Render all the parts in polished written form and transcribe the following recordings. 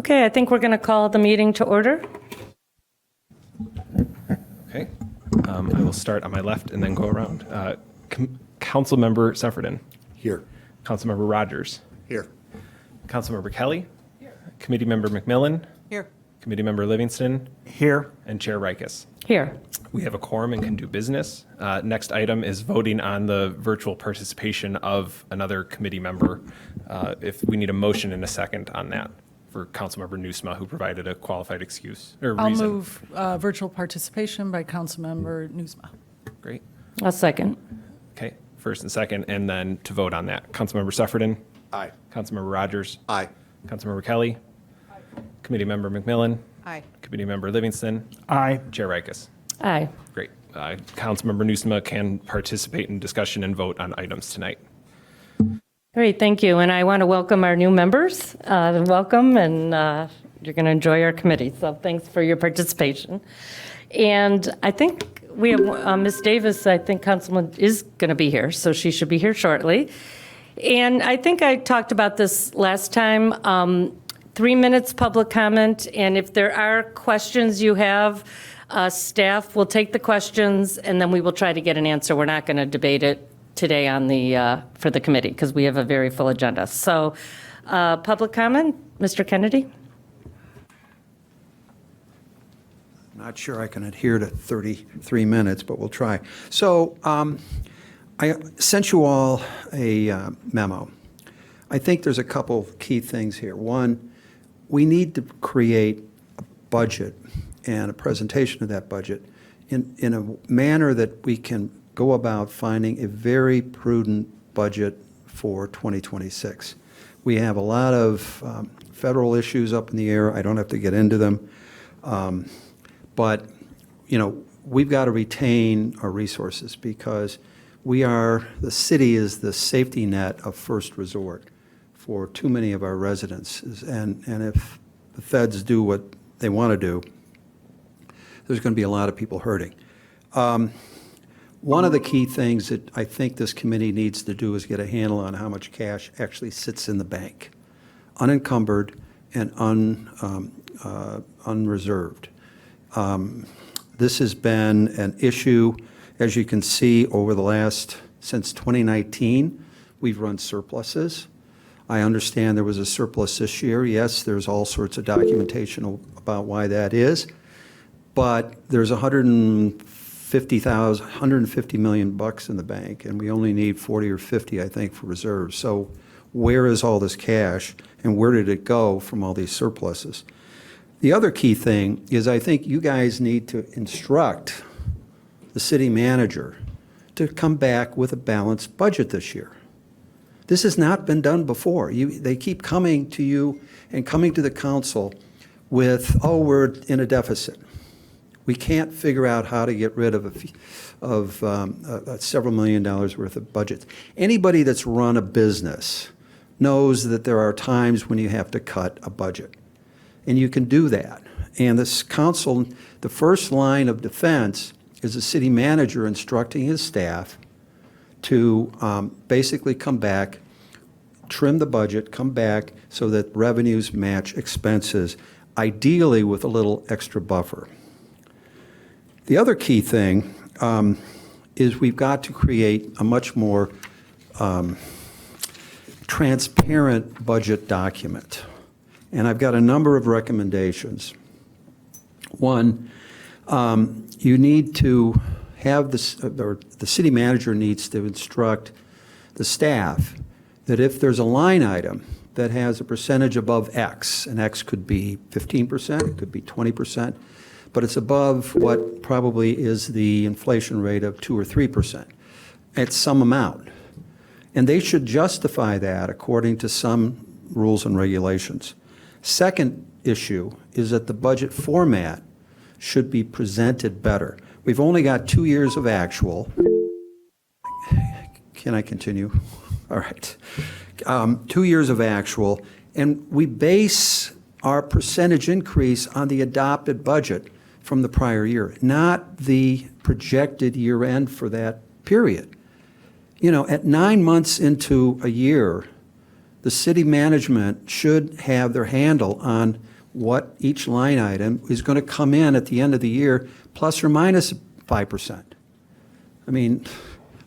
Okay, I think we're going to call the meeting to order. Okay. I will start on my left and then go around. Councilmember Sefferden. Here. Councilmember Rogers. Here. Councilmember Kelly. Here. Committee Member McMillan. Here. Committee Member Livingston. Here. And Chair Rikus. Here. We have a quorum and can do business. Next item is voting on the virtual participation of another committee member. If we need a motion and a second on that for Councilmember Nusma, who provided a qualified excuse or I'll reason. move virtual participation by Councilmember Nusma. Great. A second. Okay. First and second, and then to vote on that. Councilmember Sefferden. Aye. Councilmember Rogers. Aye. Councilmember Kelly. Committee Member McMillan. Aye. Committee Member Livingston. Aye. Chair Rikus. Aye. Great. Councilmember Nusma can participate in discussion and vote on items tonight. Great, thank you. And I want to welcome our new members. Welcome, and you're going to enjoy our committee. So thanks for your participation. And I think we have Ms. Davis, I think Councilman is going to be here, so she should be here shortly. And I think I talked about this last time. 3 minutes public comment, and if there are questions you have, staff will take the questions, and then we will try to get an answer. We're not going to debate it today on the for the committee because we have a very full agenda. So, public comment, Mr. Kennedy. Not sure I can adhere to 33 minutes, but we'll try. So I sent you all a memo. I think there's a couple key things here. One, we need to create a budget and a presentation of that budget in a manner that we can go about finding a very prudent budget for 2026. We have a lot of federal issues up in the air. I don't have to get into them. But, you know, we've got to retain our resources because the city is the safety net of first resort for too many of our residents. And if the feds do what they want to do, there's going to be a lot of people hurting. One of the key things that I think this committee needs to do is get a handle on how much cash actually sits in the bank, unencumbered and unreserved. This has been an issue, as you can see, since 2019, we've run surpluses. I understand there was a surplus this year. Yes, there's all sorts of documentation about why that is. But there's $150 million bucks in the bank, and we only need 40 or 50, I think, for reserves. So where is all this cash, and where did it go from all these surpluses? The other key thing is I think you guys need to instruct the city manager to come back with a balanced budget this year. This has not been done before. They keep coming to you and coming to the council with, oh, we're in a deficit. We can't figure out how to get rid of several $1 million worth of budgets. Anybody that's run a business knows that there are times when you have to cut a budget. And you can do that. And this council, the first line of defense is the city manager instructing his staff to basically come back, trim the budget, come back so that revenues match expenses, ideally with a little extra buffer. The other key thing is we've got to create a much more transparent budget document. And I've got a number of recommendations. One, you need to have the city manager needs to instruct the staff that if there's a line item that has a percentage above X, and X could be 15%, it could be 20%, but it's above what probably is the inflation rate of 2 or 3%. It's some amount. And they should justify that according to some rules and regulations. Second issue is that the budget format should be presented better. We've only got 2 years of actual. Can I continue? All right. 2 years of actual, and we base our percentage increase on the adopted budget from the prior year, not the projected year end for that period. You know, at 9 months into a year, the city management should have their handle on what each line item is going to come in at the end of the year, plus or minus 5%. I mean,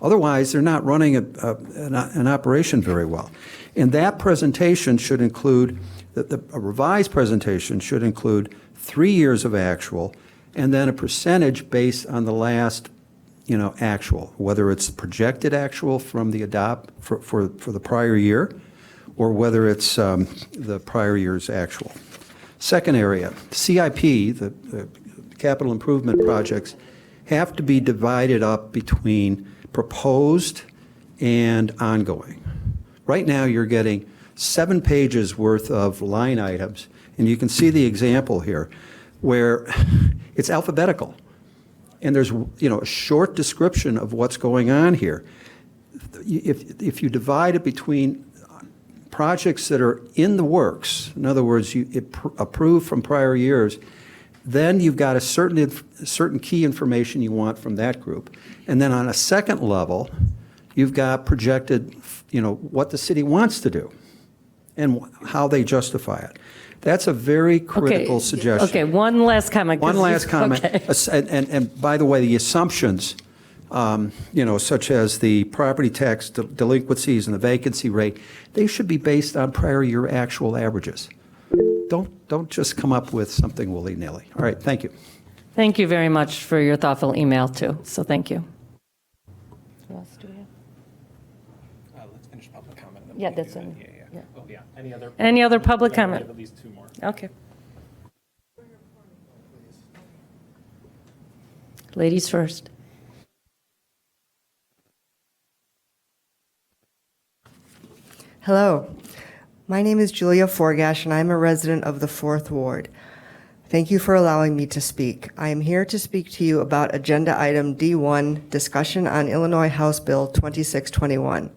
otherwise, they're not running an operation very well. And that presentation should include, a revised presentation should include 3 years of actual, and then a percentage based on the last, actual, whether it's projected actual from the for the prior year, or whether it's the prior year's actual. Second area, CIP, the capital improvement projects, have to be divided up between proposed and ongoing. Right now, you're getting 7 pages worth of line items, and you can see the example here, where it's alphabetical. And there's, a short description of what's going on here. If you divide it between projects that are in the works, in other words, approved from prior years, then you've got a certain key information you want from that group. And then on a second level, you've got projected, what the city wants to do and how they justify it. That's a very critical suggestion. Okay, one last comment. One last comment. Okay. And by the way, the assumptions, such as the property tax delinquencies and the vacancy rate, they should be based on prior year actual averages. Don't just come up with something willy-nilly. All right, thank you. Thank you very much for your thoughtful email, too. So thank you. What else do we have? Let's finish public comment. Yeah, that's it. Yeah. Yeah. Oh, yeah. Any other public We comment? have at least 2 more. Okay. Ladies first. Hello, my name is Julia Forgash, and I'm a resident of the 4th Ward. Thank you for allowing me to speak. I am here to speak to you about Agenda Item D1, Discussion on Illinois House Bill 2621.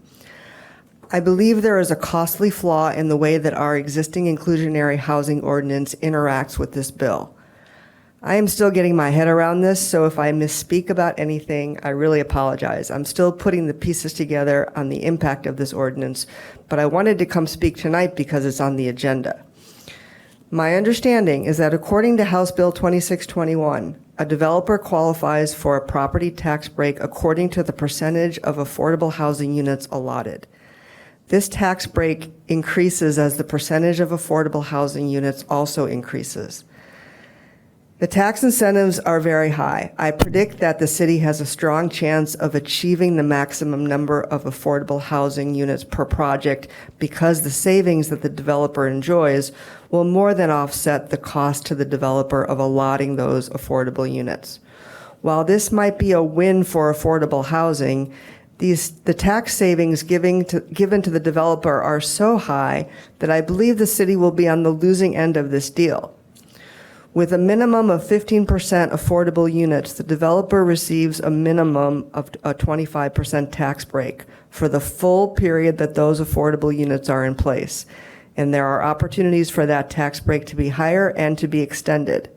I believe there is a costly flaw in the way that our existing inclusionary housing ordinance interacts with this bill. I am still getting my head around this, so if I misspeak about anything, I really apologize. I'm still putting the pieces together on the impact of this ordinance, but I wanted to come speak tonight because it's on the agenda. My understanding is that according to House Bill 2621, a developer qualifies for a property tax break according to the percentage of affordable housing units allotted. This tax break increases as the percentage of affordable housing units also increases. The tax incentives are very high. I predict that the city has a strong chance of achieving the maximum number of affordable housing units per project because the savings that the developer enjoys will more than offset the cost to the developer of allotting those affordable units. While this might be a win for affordable housing, the tax savings given to the developer are so high that I believe the city will be on the losing end of this deal. With a minimum of 15% affordable units, the developer receives a minimum of a 25% tax break for the full period that those affordable units are in place. And there are opportunities for that tax break to be higher and to be extended.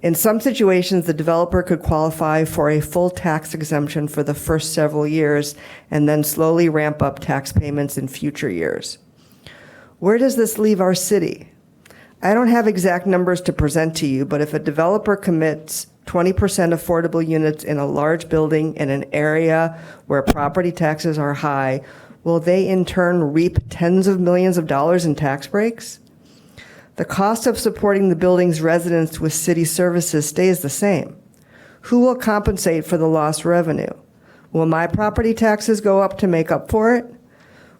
In some situations, the developer could qualify for a full tax exemption for the first several years and then slowly ramp up tax payments in future years. Where does this leave our city? I don't have exact numbers to present to you, but if a developer commits 20% affordable units in a large building in an area where property taxes are high, will they in turn reap tens of millions of dollars in tax breaks? The cost of supporting the building's residents with city services stays the same. Who will compensate for the lost revenue? Will my property taxes go up to make up for it?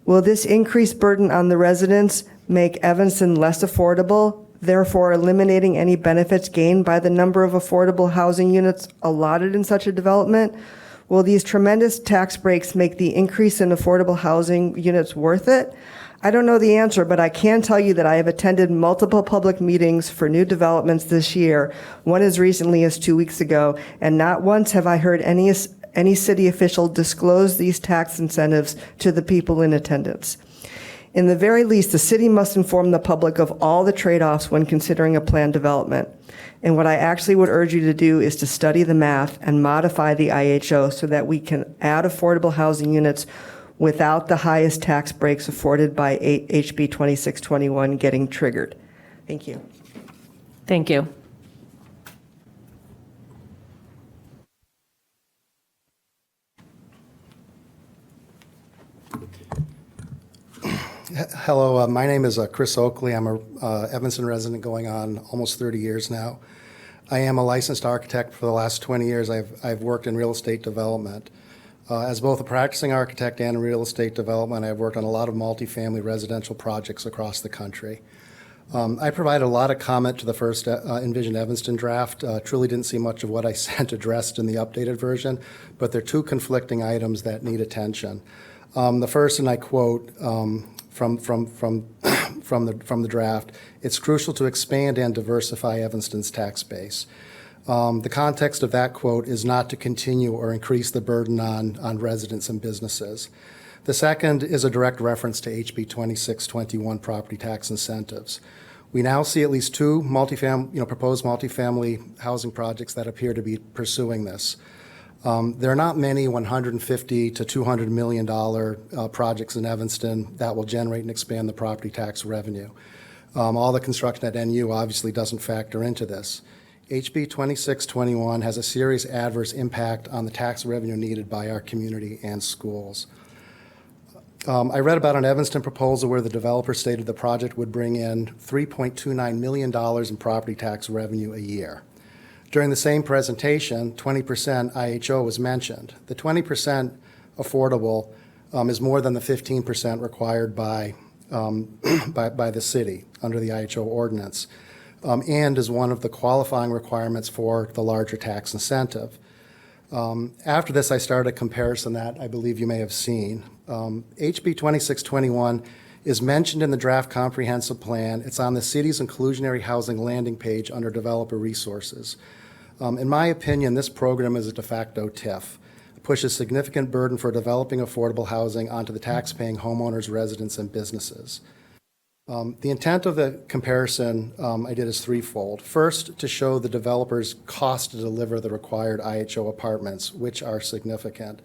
Will this increased burden on the residents make Evanston less affordable, therefore eliminating any benefits gained by the number of affordable housing units allotted in such a development? Will these tremendous tax breaks make the increase in affordable housing units worth it? I don't know the answer, but I can tell you that I have attended multiple public meetings for new developments this year, one as recently as 2 weeks ago, and not once have I heard any city official disclose these tax incentives to the people in attendance. In the very least, the city must inform the public of all the trade-offs when considering a planned development. And what I actually would urge you to do is to study the math and modify the IHO so that we can add affordable housing units without the highest tax breaks afforded by HB 2621 getting triggered. Thank you. Thank you. Hello, my name is Chris Oakley. I'm a Evanston resident going on almost 30 years now. I am a licensed architect. For the last 20 years, I've worked in real estate development. As both a practicing architect and in real estate development, I've worked on a lot of multifamily residential projects across the country. I provided a lot of comment to the first Envision Evanston draft. Truly didn't see much of what I sent addressed in the updated version, but there are two conflicting items that need attention. The first, and I quote from the draft, "It's crucial to expand and diversify Evanston's tax base." The context of that quote is not to continue or increase the burden on residents and businesses. The second is a direct reference to HB 2621 property tax incentives. We now see at least two proposed multifamily housing projects that appear to be pursuing this. There are not many $150 to $200 million projects in Evanston that will generate and expand the property tax revenue. All the construction at NU obviously doesn't factor into this. HB 2621 has a serious adverse impact on the tax revenue needed by our community and schools. I read about an Evanston proposal where the developer stated the project would bring in $3.29 million in property tax revenue a year. During the same presentation, 20% IHO was mentioned. The 20% affordable is more than the 15% required by the city under the IHO ordinance, and is one of the qualifying requirements for the larger tax incentive. After this, I started a comparison that I believe you may have seen. HB 2621 is mentioned in the draft comprehensive plan. It's on the city's inclusionary housing landing page under developer resources. In my opinion, this program is a de facto TIF. It pushes significant burden for developing affordable housing onto the tax-paying homeowners, residents, and businesses. The intent of the comparison I did is threefold. First, to show the developers' cost to deliver the required IHO apartments, which are significant.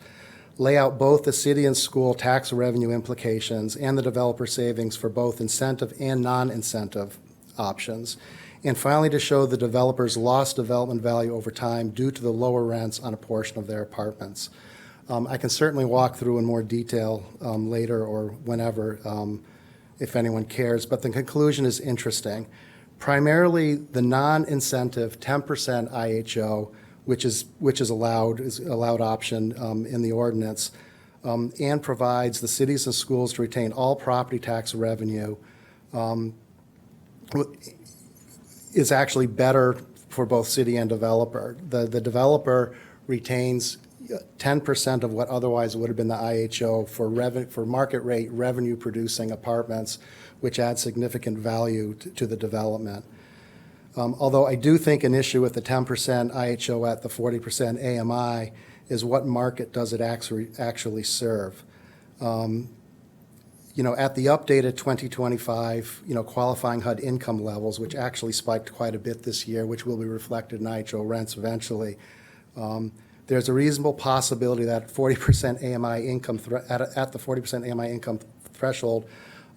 Lay out both the city and school tax revenue implications and the developer savings for both incentive and non-incentive options. And finally, to show the developers' lost development value over time due to the lower rents on a portion of their apartments. I can certainly walk through in more detail later or whenever if anyone cares, but the conclusion is interesting. Primarily, the non-incentive 10% IHO, which is allowed option in the ordinance, and provides the cities and schools to retain all property tax revenue, is actually better for both city and developer. The developer retains 10% of what otherwise would have been the IHO for market rate revenue producing apartments, which add significant value to the development. Although I do think an issue with the 10% IHO at the 40% AMI is what market does it actually serve. At the updated 2025, qualifying HUD income levels, which actually spiked quite a bit this year, which will be reflected in IHO rents eventually, there's a reasonable possibility that 40% AMI income at the 40% AMI income threshold,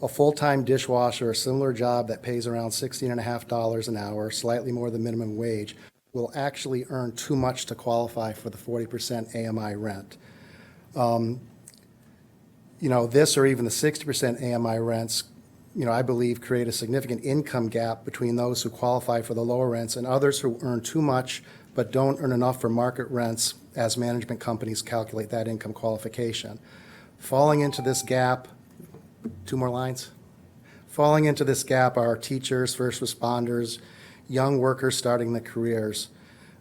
a full-time dishwasher or similar job that pays around $16.50 an hour, slightly more than minimum wage, will actually earn too much to qualify for the 40% AMI rent. This or even the 60% AMI rents, I believe create a significant income gap between those who qualify for the lower rents and others who earn too much but don't earn enough for market rents as management companies calculate that income qualification. Falling into this gap, two more lines. Falling into this gap are teachers, first responders, young workers starting their careers.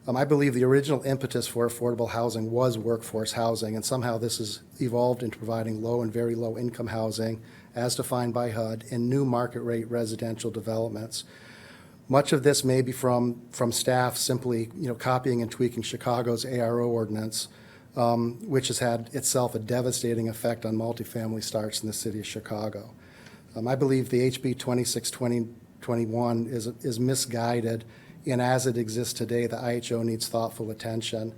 I believe the original impetus for affordable housing was workforce housing, and somehow this has evolved into providing low and very low income housing, as defined by HUD, in new market rate residential developments. Much of this may be from staff simply copying and tweaking Chicago's ARO ordinance, which has had itself a devastating effect on multifamily starts in the city of Chicago. I believe the HB 2621 is misguided, and as it exists today, the IHO needs thoughtful attention.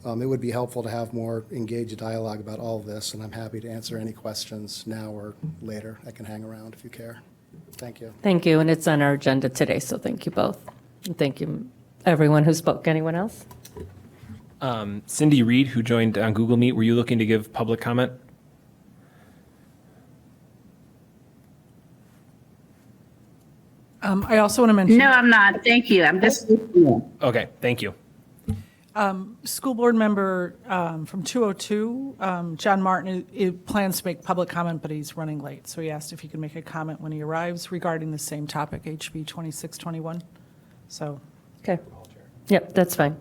It would be helpful to have more engaged dialogue about all of this, and I'm happy to answer any questions now or later. I can hang around if you care. Thank you. Thank you, and it's on our agenda today, so thank you both. Thank you, everyone who spoke. Anyone else? Cindy Reed, who joined on Google Meet, were you looking to give public comment? I also want to mention. No, I'm not. Thank you. I'm just listening. Okay, thank you. School board member from 202, John Martin, plans to make public comment, but he's running late. So he asked if he could make a comment when he arrives regarding the same topic, HB 2621. So, Okay. Yep, that's fine.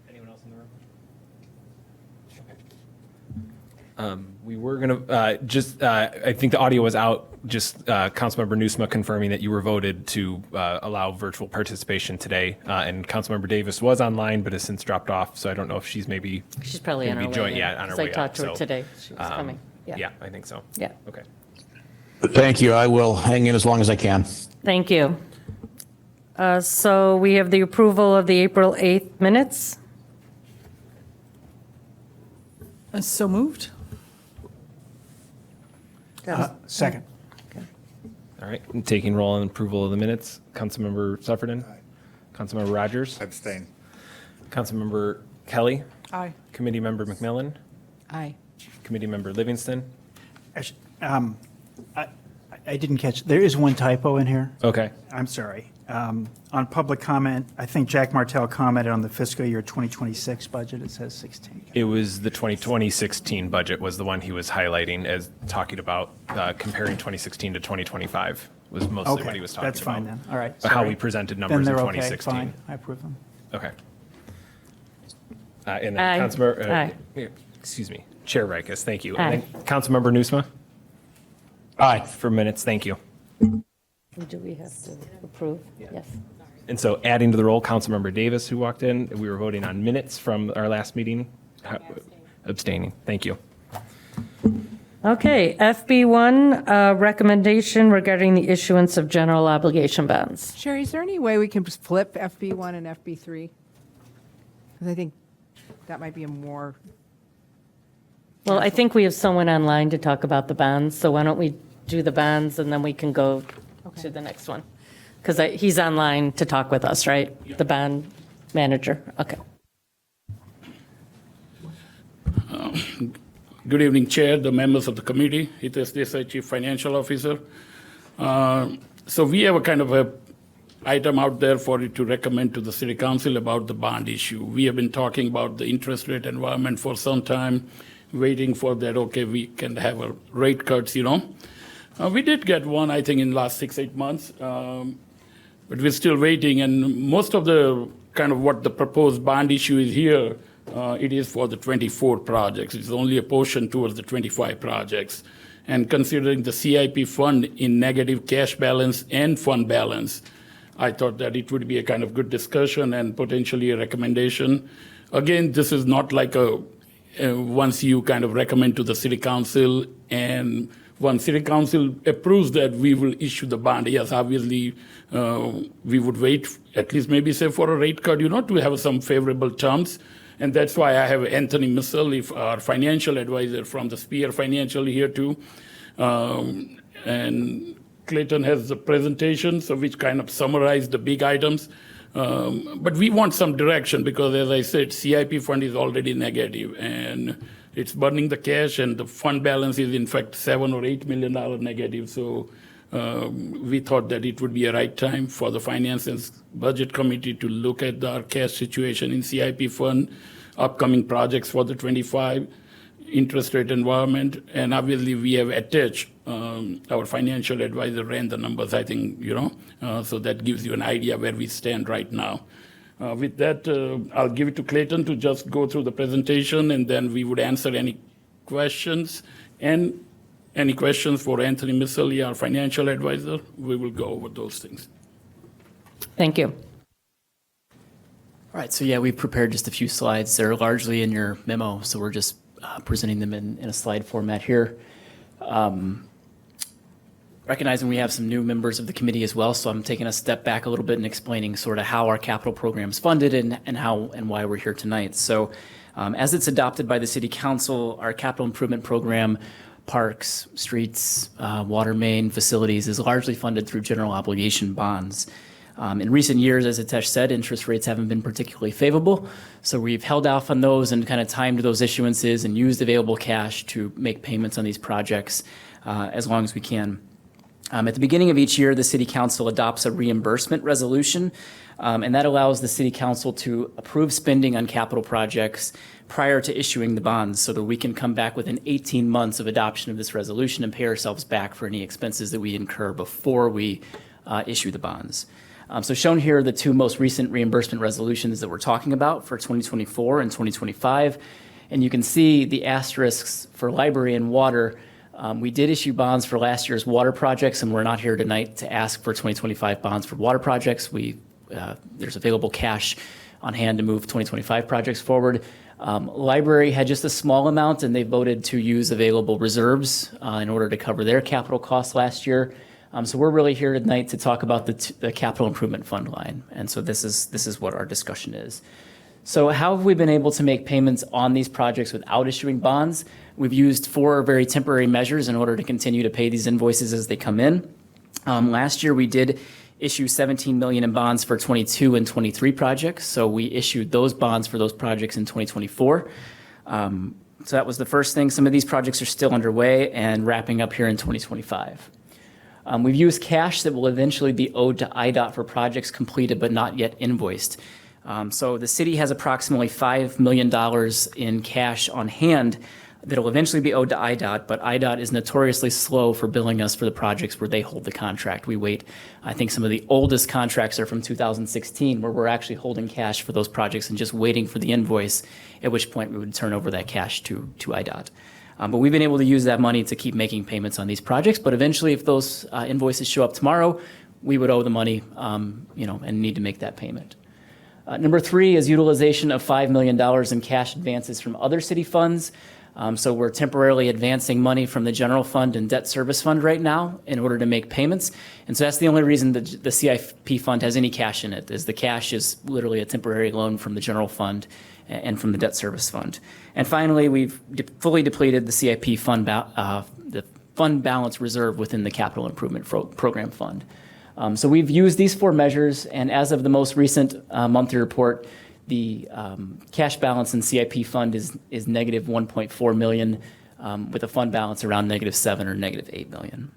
Anyone else in the room? We were going to, I think the audio was out, just Councilmember Nusma confirming that you were voted to allow virtual participation today. And Councilmember Davis was online, but has since dropped off, so I don't know if she's maybe. She's probably on gonna her be way. join- Yeah, on her 'cause way I talked up, to her so, today. She was coming. Yeah, I think so. Yeah. Okay. Thank you. I will hang in as long as I can. Thank you. So we have the approval of the April 8th minutes. so moved. Second. All right, and taking roll on approval of the minutes, Councilmember Sufferton. Councilmember Rogers. Abstain. Councilmember Kelly. Aye. Committee Member McMillan. Aye. Committee Member Livingston. Actually, I didn't catch, there is one typo in here. Okay. I'm sorry. On public comment, I think Jack Martell commented on the fiscal year 2026 budget. It says 16. It was the 2016 budget was the one he was highlighting as talking about comparing 2016 to 2025 was mostly what he was talking about. That's fine then. All right. How sorry. we presented Then numbers in they're okay, 2016. fine. I approve them. Okay. And Aye. then Councilmember, Aye. excuse me, Chair Rikus, thank you. Aye. And then Councilmember Nusma Aye. for minutes, thank you. Do we have to approve? Yes. And so adding to the roll, Councilmember Davis, who walked in, we were voting on minutes from our last meeting. Abstaining, thank you. Okay, FB1, recommendation regarding the issuance of general obligation bonds. Sherry, is there any way we can just flip FB1 and FB3? Because I think that might be a more, Well, I think we have someone online to talk about the bonds, so why don't we do the bonds and then we can go to the next one? Because he's online to talk with us, right? The bond manager, okay. Good evening, Chair, the members of the committee. Hitesh Desai, Chief Financial Officer. So we have a kind of a item out there for you to recommend to the City Council about the bond issue. We have been talking about the interest rate environment for some time, waiting for that, okay, we can have a rate cuts, you know. We did get one, I think, in the last 6-8 months, but we're still waiting. And most of the kind of what the proposed bond issue is here, it is for the 24 projects. It's only a portion towards the 25 projects. And considering the CIP fund in negative cash balance and fund balance, I thought that it would be a kind of good discussion and potentially a recommendation. Again, this is not like once you kind of recommend to the City Council and once City Council approves that, we will issue the bond. Yes, obviously, we would wait at least maybe say for a rate cut, you know, to have some favorable terms. And that's why I have Anthony Missel, our financial advisor from the Spear Financial here too. And Clayton has the presentation, so which kind of summarize the big items. But we want some direction because, as I said, CIP fund is already negative and it's burning the cash, and the fund balance is in fact $7 or $8 million negative. So we thought that it would be a right time for the Finance and Budget Committee to look at our cash situation in CIP fund, upcoming projects for the 25 interest rate environment, and obviously we have attached our financial advisor ran the numbers, I think, you know, so that gives you an idea where we stand right now. With that, I'll give it to Clayton to just go through the presentation, and then we would answer any questions. And any questions for Anthony Missel, our financial advisor, we will go over those things. Thank you. All right, so yeah, we prepared just a few slides. They're largely in your memo, so we're just presenting them in a slide format here. Recognizing we have some new members of the committee as well, so I'm taking a step back a little bit and explaining sort of how our capital program is funded and how and why we're here tonight. So as it's adopted by the City Council, our capital improvement program, parks, streets, water main, facilities is largely funded through general obligation bonds. In recent years, as Hitesh said, interest rates haven't been particularly favorable, so we've held off on those and kind of timed those issuances and used available cash to make payments on these projects as long as we can. At the beginning of each year, the City Council adopts a reimbursement resolution, and that allows the City Council to approve spending on capital projects prior to issuing the bonds so that we can come back within 18 months of adoption of this resolution and pay ourselves back for any expenses that we incur before we issue the bonds. So shown here are the two most recent reimbursement resolutions that we're talking about for 2024 and 2025. And you can see the asterisks for library and water. We did issue bonds for last year's water projects, and we're not here tonight to ask for 2025 bonds for water projects. There's available cash on hand to move 2025 projects forward. Library had just a small amount, and they voted to use available reserves in order to cover their capital costs last year. So we're really here tonight to talk about the capital improvement fund line, and so this is what our discussion is. So how have we been able to make payments on these projects without issuing bonds? We've used 4 very temporary measures in order to continue to pay these invoices as they come in. Last year, we did issue $17 million in bonds for 22 and 23 projects, so we issued those bonds for those projects in 2024. So that was the first thing. Some of these projects are still underway and wrapping up here in 2025. We've used cash that will eventually be owed to IDOT for projects completed but not yet invoiced. So the city has approximately $5 million in cash on hand that will eventually be owed to IDOT, but IDOT is notoriously slow for billing us for the projects where they hold the contract. We wait. I think some of the oldest contracts are from 2016, where we're actually holding cash for those projects and just waiting for the invoice, at which point we would turn over that cash to IDOT. But we've been able to use that money to keep making payments on these projects. But eventually, if those invoices show up tomorrow, we would owe the money, and need to make that payment. Number 3 is utilization of $5 million in cash advances from other city funds. So we're temporarily advancing money from the general fund and debt service fund right now in order to make payments. And so that's the only reason the CIP fund has any cash in it, is the cash is literally a temporary loan from the general fund and from the debt service fund. And finally, we've fully depleted the CIP fund, the fund balance reserve within the capital improvement program fund. So we've used these 4 measures, and as of the most recent monthly report, the cash balance in CIP fund is negative $1.4 million, with a fund balance around -7 or -8 million.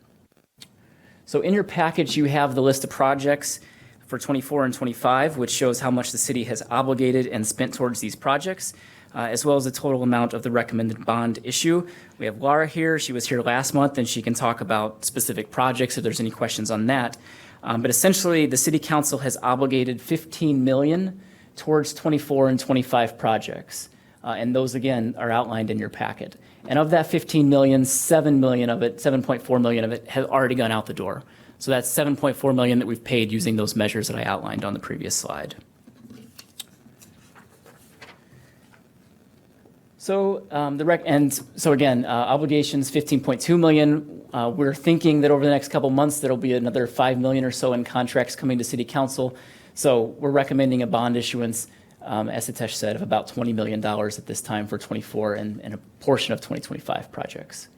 So in your package, you have the list of projects for 24 and 25, which shows how much the city has obligated and spent towards these projects, as well as the total amount of the recommended bond issue. We have Laura here. She was here last month, and she can talk about specific projects if there's any questions on that. But essentially, the city council has obligated $15 million towards 24 and 25 projects. And those, again, are outlined in your packet. And of that 15 million, 7 million of it, 7.4 million of it has already gone out the door. So that's 7.4 million that we've paid using those measures that I outlined on the previous slide. So obligations 15.2 million. We're thinking that over the next couple months there'll be another 5 million or so in contracts coming to City Council. So we're recommending a bond issuance, as Hitesh said, of about $20 million at this time for 24 and a portion of 2025 projects.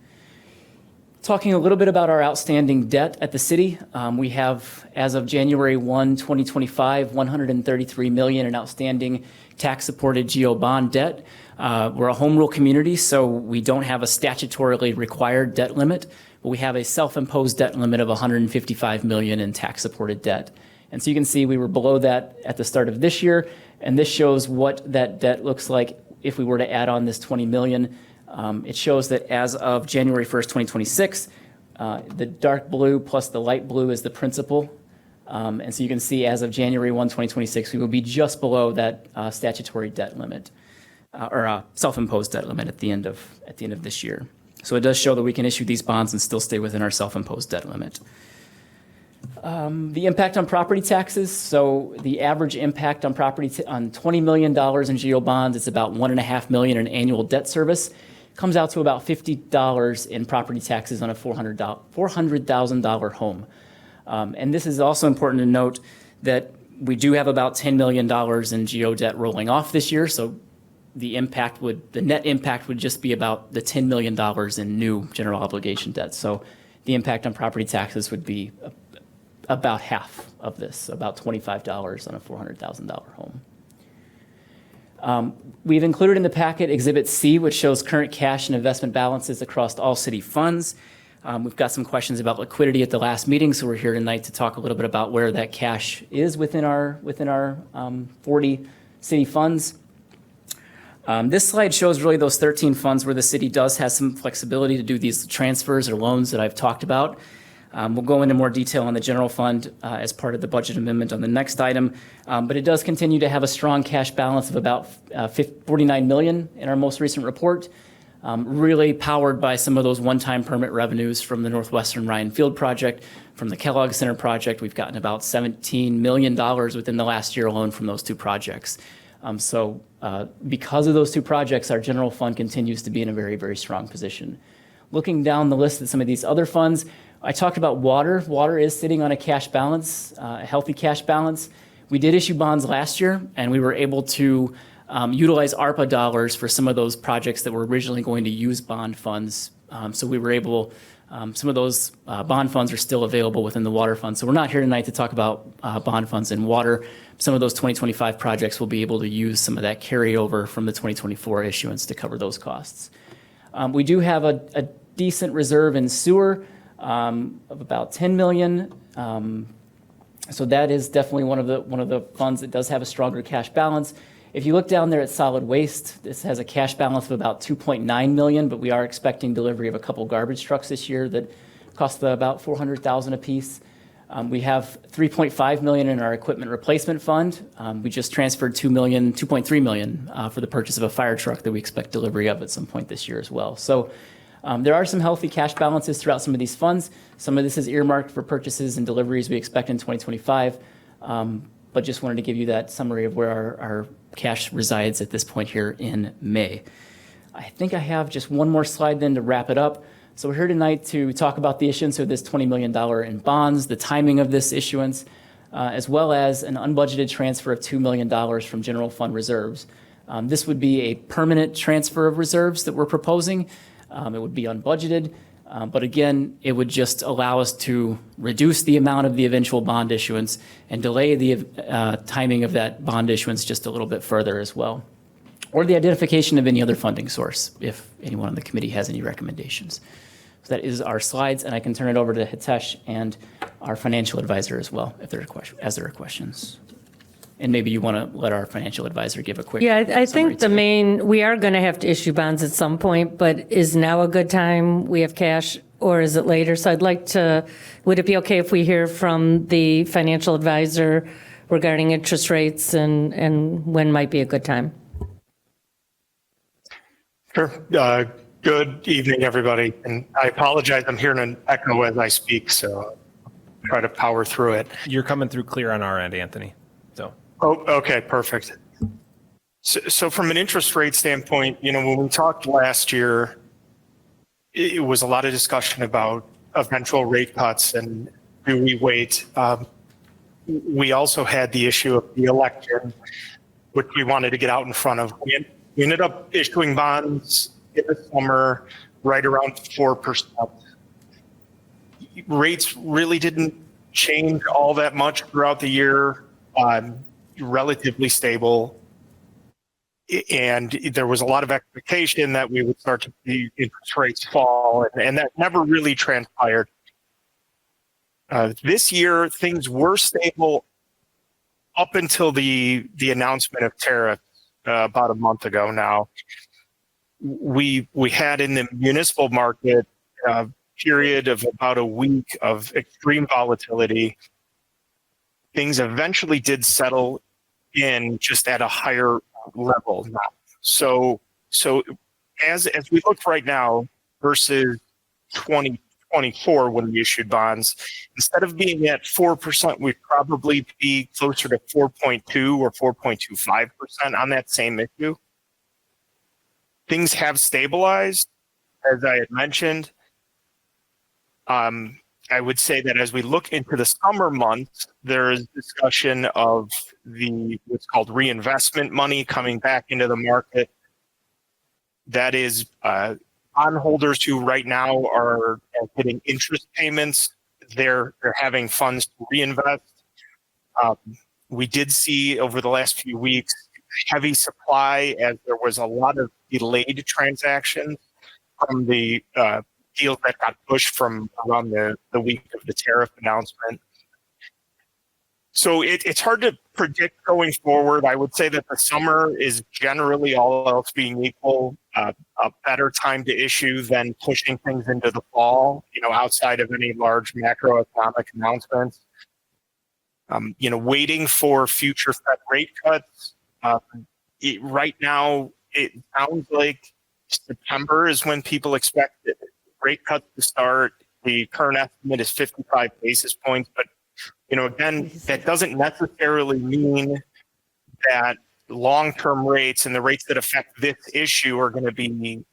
Talking a little bit about our outstanding debt at the city, we have, as of January 1, 2025, $133 million in outstanding tax-supported GO bond debt. We're a home rule community, so we don't have a statutorily required debt limit, but we have a self-imposed debt limit of $155 million in tax-supported debt. And so you can see we were below that at the start of this year, and this shows what that debt looks like if we were to add on this $20 million. It shows that as of January 1st, 2026, the dark blue plus the light blue is the principal. And so you can see as of January 1, 2026, we will be just below that statutory debt limit, or self-imposed debt limit at the end of this year. So it does show that we can issue these bonds and still stay within our self-imposed debt limit. The impact on property taxes. So the average impact on on $20 million in GO bonds, it's about $1.5 million in annual debt service. Comes out to about $50 in property taxes on a $400,000 home. And this is also important to note that we do have about $10 million in GO debt rolling off this year. So the net impact would just be about the $10 million in new general obligation debt. So the impact on property taxes would be about half of this, about $25 on a $400,000 home. We've included in the packet Exhibit C, which shows current cash and investment balances across all city funds. We've got some questions about liquidity at the last meeting, so we're here tonight to talk a little bit about where that cash is within our 40 city funds. This slide shows really those 13 funds where the city does have some flexibility to do these transfers or loans that I've talked about. We'll go into more detail on the general fund as part of the budget amendment on the next item, but it does continue to have a strong cash balance of about $49 million in our most recent report, really powered by some of those one-time permit revenues from the Northwestern Ryan Field project, from the Kellogg Center project. We've gotten about $17 million within the last year alone from those two projects. So because of those two projects, our general fund continues to be in a very, very strong position. Looking down the list at some of these other funds, I talked about water. Water is sitting on a cash balance, a healthy cash balance. We did issue bonds last year, and we were able to utilize ARPA dollars for some of those projects that were originally going to use bond funds. So we were able, some of those bond funds are still available within the water fund. So we're not here tonight to talk about bond funds in water. Some of those 2025 projects will be able to use some of that carryover from the 2024 issuance to cover those costs. We do have a decent reserve in sewer of about $10 million. So that is definitely one of the funds that does have a stronger cash balance. If you look down there at solid waste, this has a cash balance of about $2.9 million, but we are expecting delivery of a couple garbage trucks this year that cost about $400,000 a piece. We have $3.5 million in our equipment replacement fund. We just transferred $2.3 million for the purchase of a fire truck that we expect delivery of at some point this year as well. So there are some healthy cash balances throughout some of these funds. Some of this is earmarked for purchases and deliveries we expect in 2025, but just wanted to give you that summary of where our cash resides at this point here in May. I think I have just one more slide then to wrap it up. So we're here tonight to talk about the issuance of this $20 million in bonds, the timing of this issuance, as well as an unbudgeted transfer of $2 million from general fund reserves. This would be a permanent transfer of reserves that we're proposing. It would be unbudgeted, but again, it would just allow us to reduce the amount of the eventual bond issuance and delay the timing of that bond issuance just a little bit further as well, or the identification of any other funding source if anyone on the committee has any recommendations. So that is our slides, and I can turn it over to Hitesh and our financial advisor as well if there are questions. And maybe you want to let our financial advisor give a quick I think summary we are going to have to issue bonds at some point, but is now a good time? We have cash, or is it later? So I'd like to, would it be okay if we hear from the financial advisor regarding interest rates and when might be a good time? Sure. Good evening, everybody. And I apologize, I'm hearing an echo as I speak, so I'll try to power through it. You're coming through clear on our end, Anthony. So. Oh, okay, perfect. So from an interest rate standpoint, when we talked last year, it was a lot of discussion about eventual rate cuts and do we wait. We also had the issue of the election, which we wanted to get out in front of. We ended up issuing bonds in the summer right around 4%. Rates really didn't change all that much throughout the year. Relatively stable, and there was a lot of expectation that we would start to see interest rates fall, and that never really transpired. This year, things were stable up until the announcement of tariffs about a month ago now. We had in the municipal market a period of about a week of extreme volatility. Things eventually did settle in just at a higher level now. So as we look right now versus 2024 when we issued bonds, instead of being at 4%, we'd probably be closer to 4.2 or 4.25% on that same issue. Things have stabilized, as I had mentioned. I would say that as we look into the summer months, there is discussion of what's called reinvestment money coming back into the market. That is bondholders who right now are getting interest payments. they're having funds to reinvest. We did see over the last few weeks heavy supply as there was a lot of delayed transactions from the deals that got pushed from around the week of the tariff announcement. So it's hard to predict going forward. I would say that the summer is generally, all else being equal, a better time to issue than pushing things into the fall, outside of any large macroeconomic announcements. Waiting for future Fed rate cuts. Right now, it sounds like September is when people expect rate cuts to start. The current estimate is 55 basis points, but again, that doesn't necessarily mean that long-term rates and the rates that affect this issue are going to be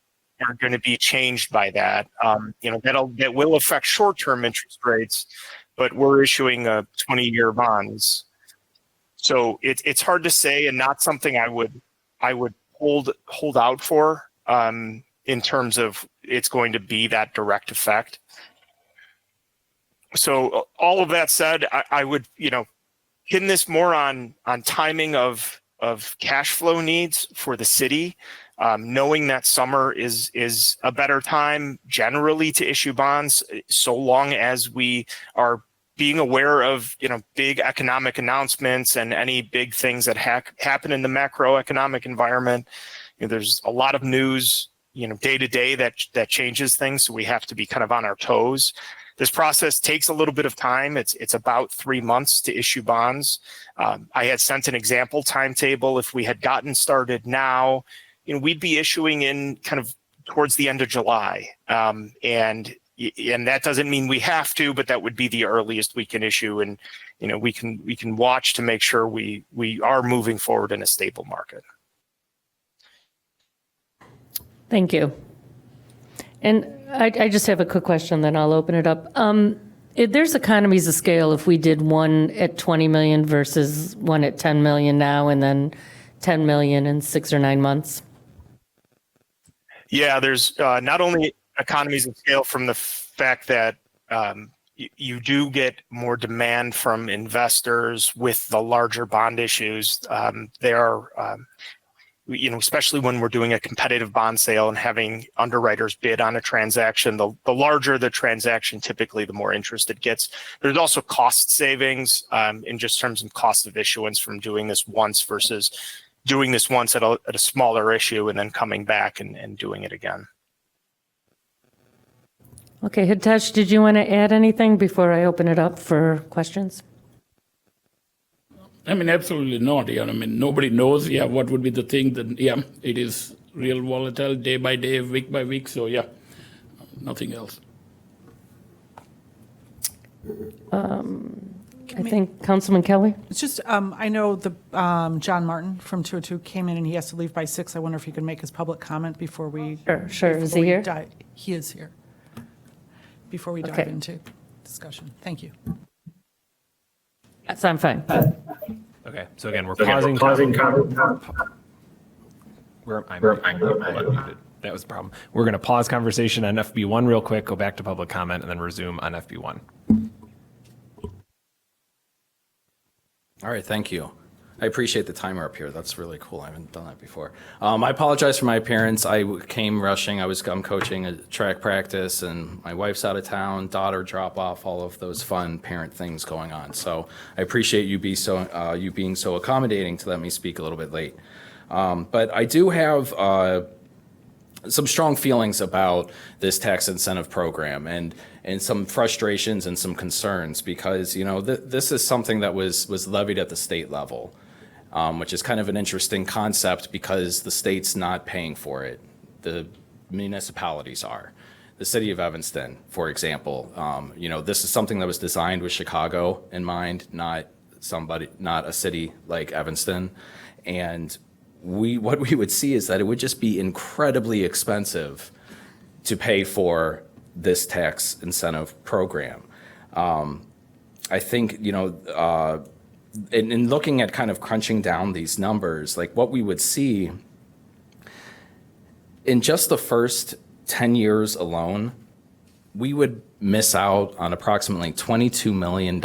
changed by that. That will affect short-term interest rates, but we're issuing 20-year bonds. So it's hard to say, and not something I would hold out for in terms of it's going to be that direct effect. So all of that said, I would pin this more on timing of cash flow needs for the city, knowing that summer is a better time generally to issue bonds, so long as we are being aware of big economic announcements and any big things that happen in the macroeconomic environment. There's a lot of news day to day that changes things, so we have to be kind of on our toes. This process takes a little bit of time. It's about 3 months to issue bonds. I had sent an example timetable. If we had gotten started now, we'd be issuing in kind of towards the end of July. And that doesn't mean we have to, but that would be the earliest we can issue. And we can watch to make sure we are moving forward in a stable market. Thank you. And I just have a quick question, then I'll open it up. There's economies of scale if we did one at 20 million versus one at 10 million now, and then 10 million in 6 or 9 months. Yeah, there's not only economies of scale from the fact that you do get more demand from investors with the larger bond issues. Especially when we're doing a competitive bond sale and having underwriters bid on a transaction, the larger the transaction, typically the more interest it gets. There's also cost savings in just terms of cost of issuance from doing this once versus doing this once at a smaller issue and then coming back and doing it again. Okay, Hitesh, did you want to add anything before I open it up for questions? Absolutely not. Nobody knows, what would be the thing that, it is real volatile day by day, week by week. So, nothing else. I think Councilman Kelly? It's just, I know the John Martin from 202 came in and he has to leave by 6. I wonder if he can make his public comment before we. Sure. Is he here? He is here. Before we dive Okay. into discussion. Thank you. Yes, I'm fine. Okay, so again, we're pausing. That was the problem. We're going to pause conversation on FB1 real quick, go back to public comment, and then resume on FB1. All right, thank you. I appreciate the timer up here. That's really cool. I haven't done that before. I apologize for my appearance. I came rushing. I'm coaching a track practice, and my wife's out of town, daughter drop off, all of those fun parent things going on. So I appreciate you being so accommodating to let me speak a little bit late. But I do have some strong feelings about this tax incentive program and some frustrations and some concerns because, this is something that was levied at the state level. Which is kind of an interesting concept because the state's not paying for it. The municipalities are. The city of Evanston, for example, this is something that was designed with Chicago in mind, not a city like Evanston. And what we would see is that it would just be incredibly expensive to pay for this tax incentive program. I think, in looking at kind of crunching down these numbers, like what we would see in just the first 10 years alone, we would miss out on approximately $22 million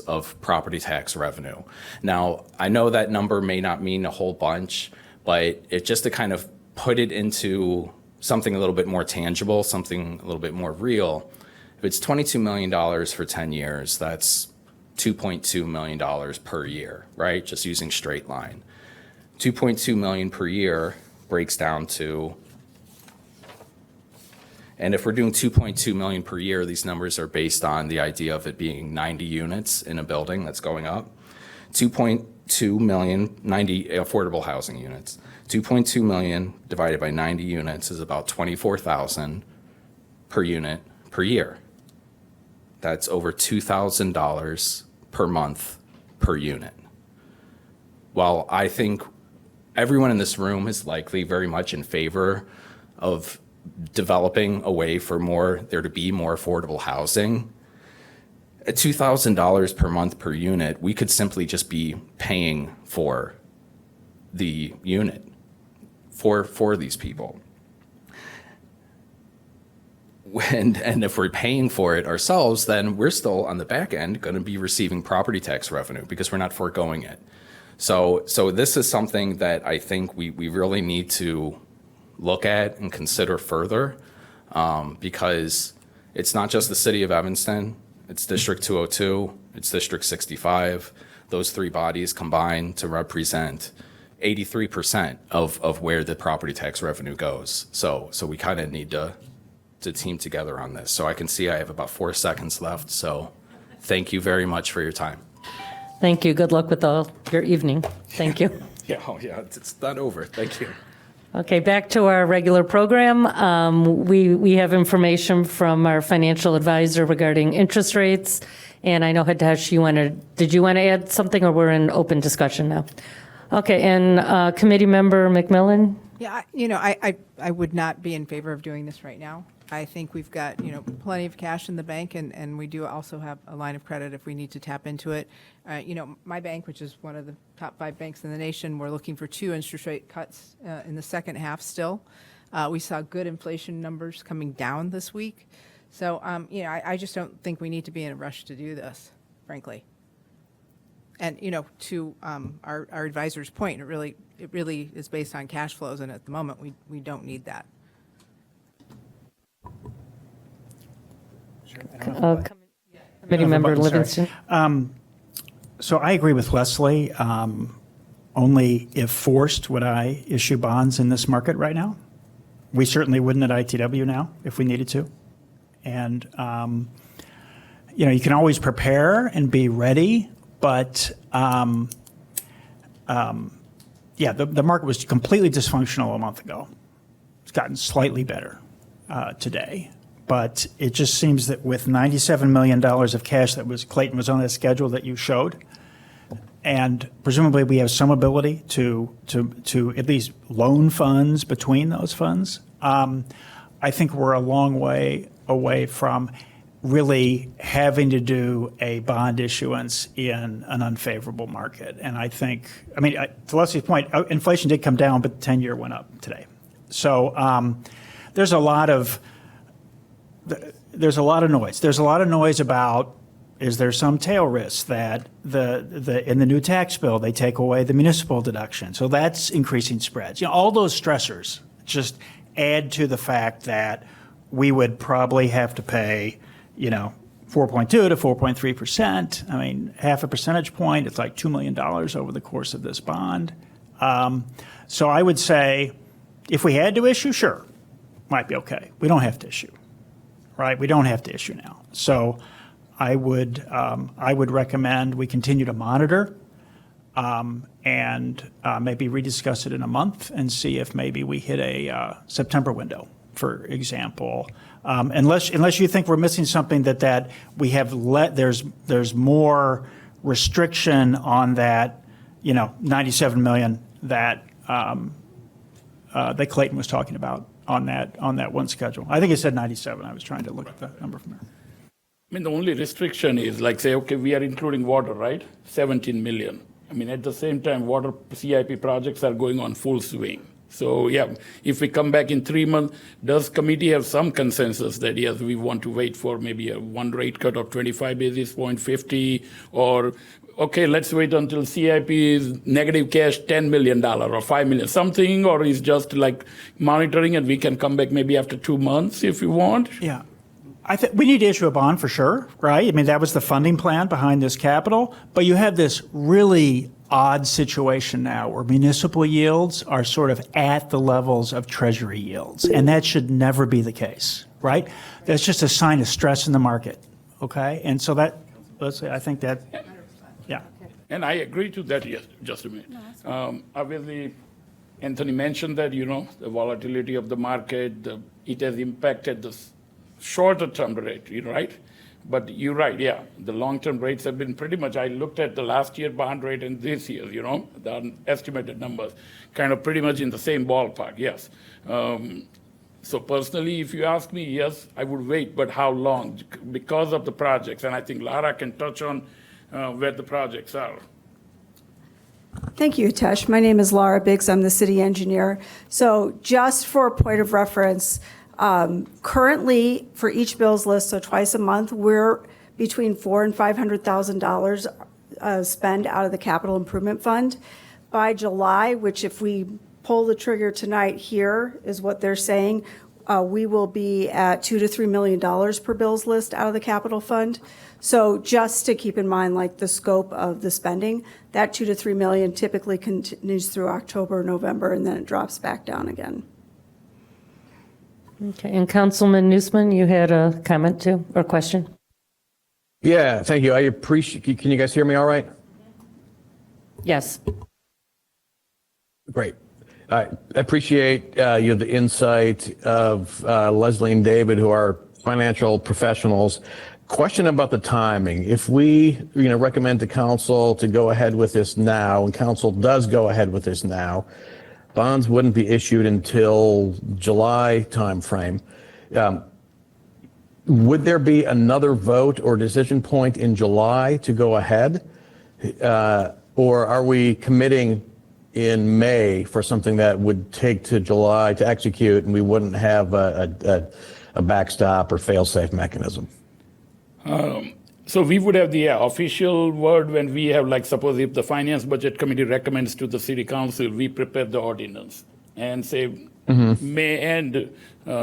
of property tax revenue. Now, I know that number may not mean a whole bunch, but it just to kind of put it into something a little bit more tangible, something a little bit more real. If it's $22 million for 10 years, that's $2.2 million per year, right? Just using straight line. 2.2 million per year breaks down to, and if we're doing 2.2 million per year, these numbers are based on the idea of it being 90 units in a building that's going up. 2.2 million, 90 affordable housing units. 2.2 million divided by 90 units is about 24,000 per unit per year. That's over $2,000 per month per unit. While I think everyone in this room is likely very much in favor of developing a way for there to be more affordable housing, at $2,000 per month per unit, we could simply just be paying for the unit for these people. And if we're paying for it ourselves, then we're still on the back end going to be receiving property tax revenue because we're not foregoing it. So this is something that I think we really need to look at and consider further, because it's not just the city of Evanston, it's District 202, it's District 65. Those three bodies combine to represent 83% of where the property tax revenue goes. So we kind of need to team together on this. So I can see I have about 4 seconds left. So thank you very much for your time. Thank you. Good luck with your evening. Thank you. Yeah, it's not over. Thank you. Okay, back to our regular program. We have information from our financial advisor regarding interest rates. And I know, Hitesh, did you want to add something, or we're in open discussion now? Okay, and Committee Member McMillan? Yeah, I would not be in favor of doing this right now. I think we've got, plenty of cash in the bank, and we do also have a line of credit if we need to tap into it. My bank, which is one of the top 5 banks in the nation, we're looking for 2 interest rate cuts in the second half still. We saw good inflation numbers coming down this week. So, I just don't think we need to be in a rush to do this, frankly. And, to our advisor's point, it really is based on cash flows, and at the moment, we don't need that. Committee Member Livingston. So I agree with Leslie. Only if forced would I issue bonds in this market right now. We certainly wouldn't at ITW now if we needed to. And, you can always prepare and be ready, but the market was completely dysfunctional a month ago. It's gotten slightly better today. But it just seems that with $97 million of cash Clayton was on that schedule that you showed, and presumably we have some ability to at least loan funds between those funds, I think we're a long way away from really having to do a bond issuance in an unfavorable market. And I think, to Leslie's point, inflation did come down, but the 10-year went up today. So there's a lot of noise. There's a lot of noise about, is there some tail risk that in the new tax bill they take away the municipal deduction, so that's increasing spreads. All those stressors just add to the fact that we would probably have to pay 4.2 to 4.3%. Half a percentage point, it's like $2 million over the course of this bond. So I would say if we had to issue, sure, might be okay. We don't have to issue, right? We don't have to issue now. So I would recommend we continue to monitor and maybe rediscuss it in a month and see if maybe we hit a September window, for example. Unless you think we're missing something that we have there's more restriction on that, $97 million that Clayton was talking about on that one schedule. I think he said 97. I was trying to look at the number from there. The only restriction is say, okay, we are including water, right? 17 million. At the same time, water CIP projects are going on full swing. So, yeah, if we come back in 3 months, does committee have some consensus that, yes, we want to wait for maybe a one rate cut of 25 basis point, 50, or, okay, let's wait until CIP is negative cash $10 million or $5 million, something, or is just like monitoring and we can come back maybe after 2 months if you want? Yeah. I think we need to issue a bond for sure, right? I mean, that was the funding plan behind this capital, but you have this really odd situation now where municipal yields are sort of at the levels of treasury yields, and that should never be the case, right? That's just a sign of stress in the market, okay? And so that, I think that, yeah. And I agree to that, yes, just a minute. Obviously, Anthony mentioned that, the volatility of the market, it has impacted the shorter term rate, right? But you're right, yeah. The long-term rates have been pretty much, I looked at the last year bond rate and this year, the estimated numbers, kind of pretty much in the same ballpark, yes. So personally, if you ask me, yes, I would wait, but how long? Because of the projects, and I think Lara can touch on where the projects are. Thank you, Tesh. My name is Laura Biggs. I'm the city engineer. So just for a point of reference, currently, for each bills list, so twice a month, we're between $400,000 and $500,000 spend out of the capital improvement fund. By July, which if we pull the trigger tonight, here is what they're saying, we will be at $2 to $3 million per bills list out of the capital fund. So just to keep in mind, like the scope of the spending, that $2 to $3 million typically continues through October, November, and then it drops back down again. Okay, and Councilman Newsman, you had a comment too, or question? Yeah, thank you. I appreciate, can you guys hear me all right? Yes. Great. I appreciate the insight of Leslie and David, who are financial professionals. Question about the timing. If we recommend to council to go ahead with this now, and council does go ahead with this now, bonds wouldn't be issued until July timeframe. Would there be another vote or decision point in July to go ahead? Or are we committing in May for something that would take to July to execute and we wouldn't have a backstop or fail-safe mechanism? So we would have the official word when we have, like, suppose if the Finance Budget Committee recommends to the City Council, we prepare the ordinance and say May end,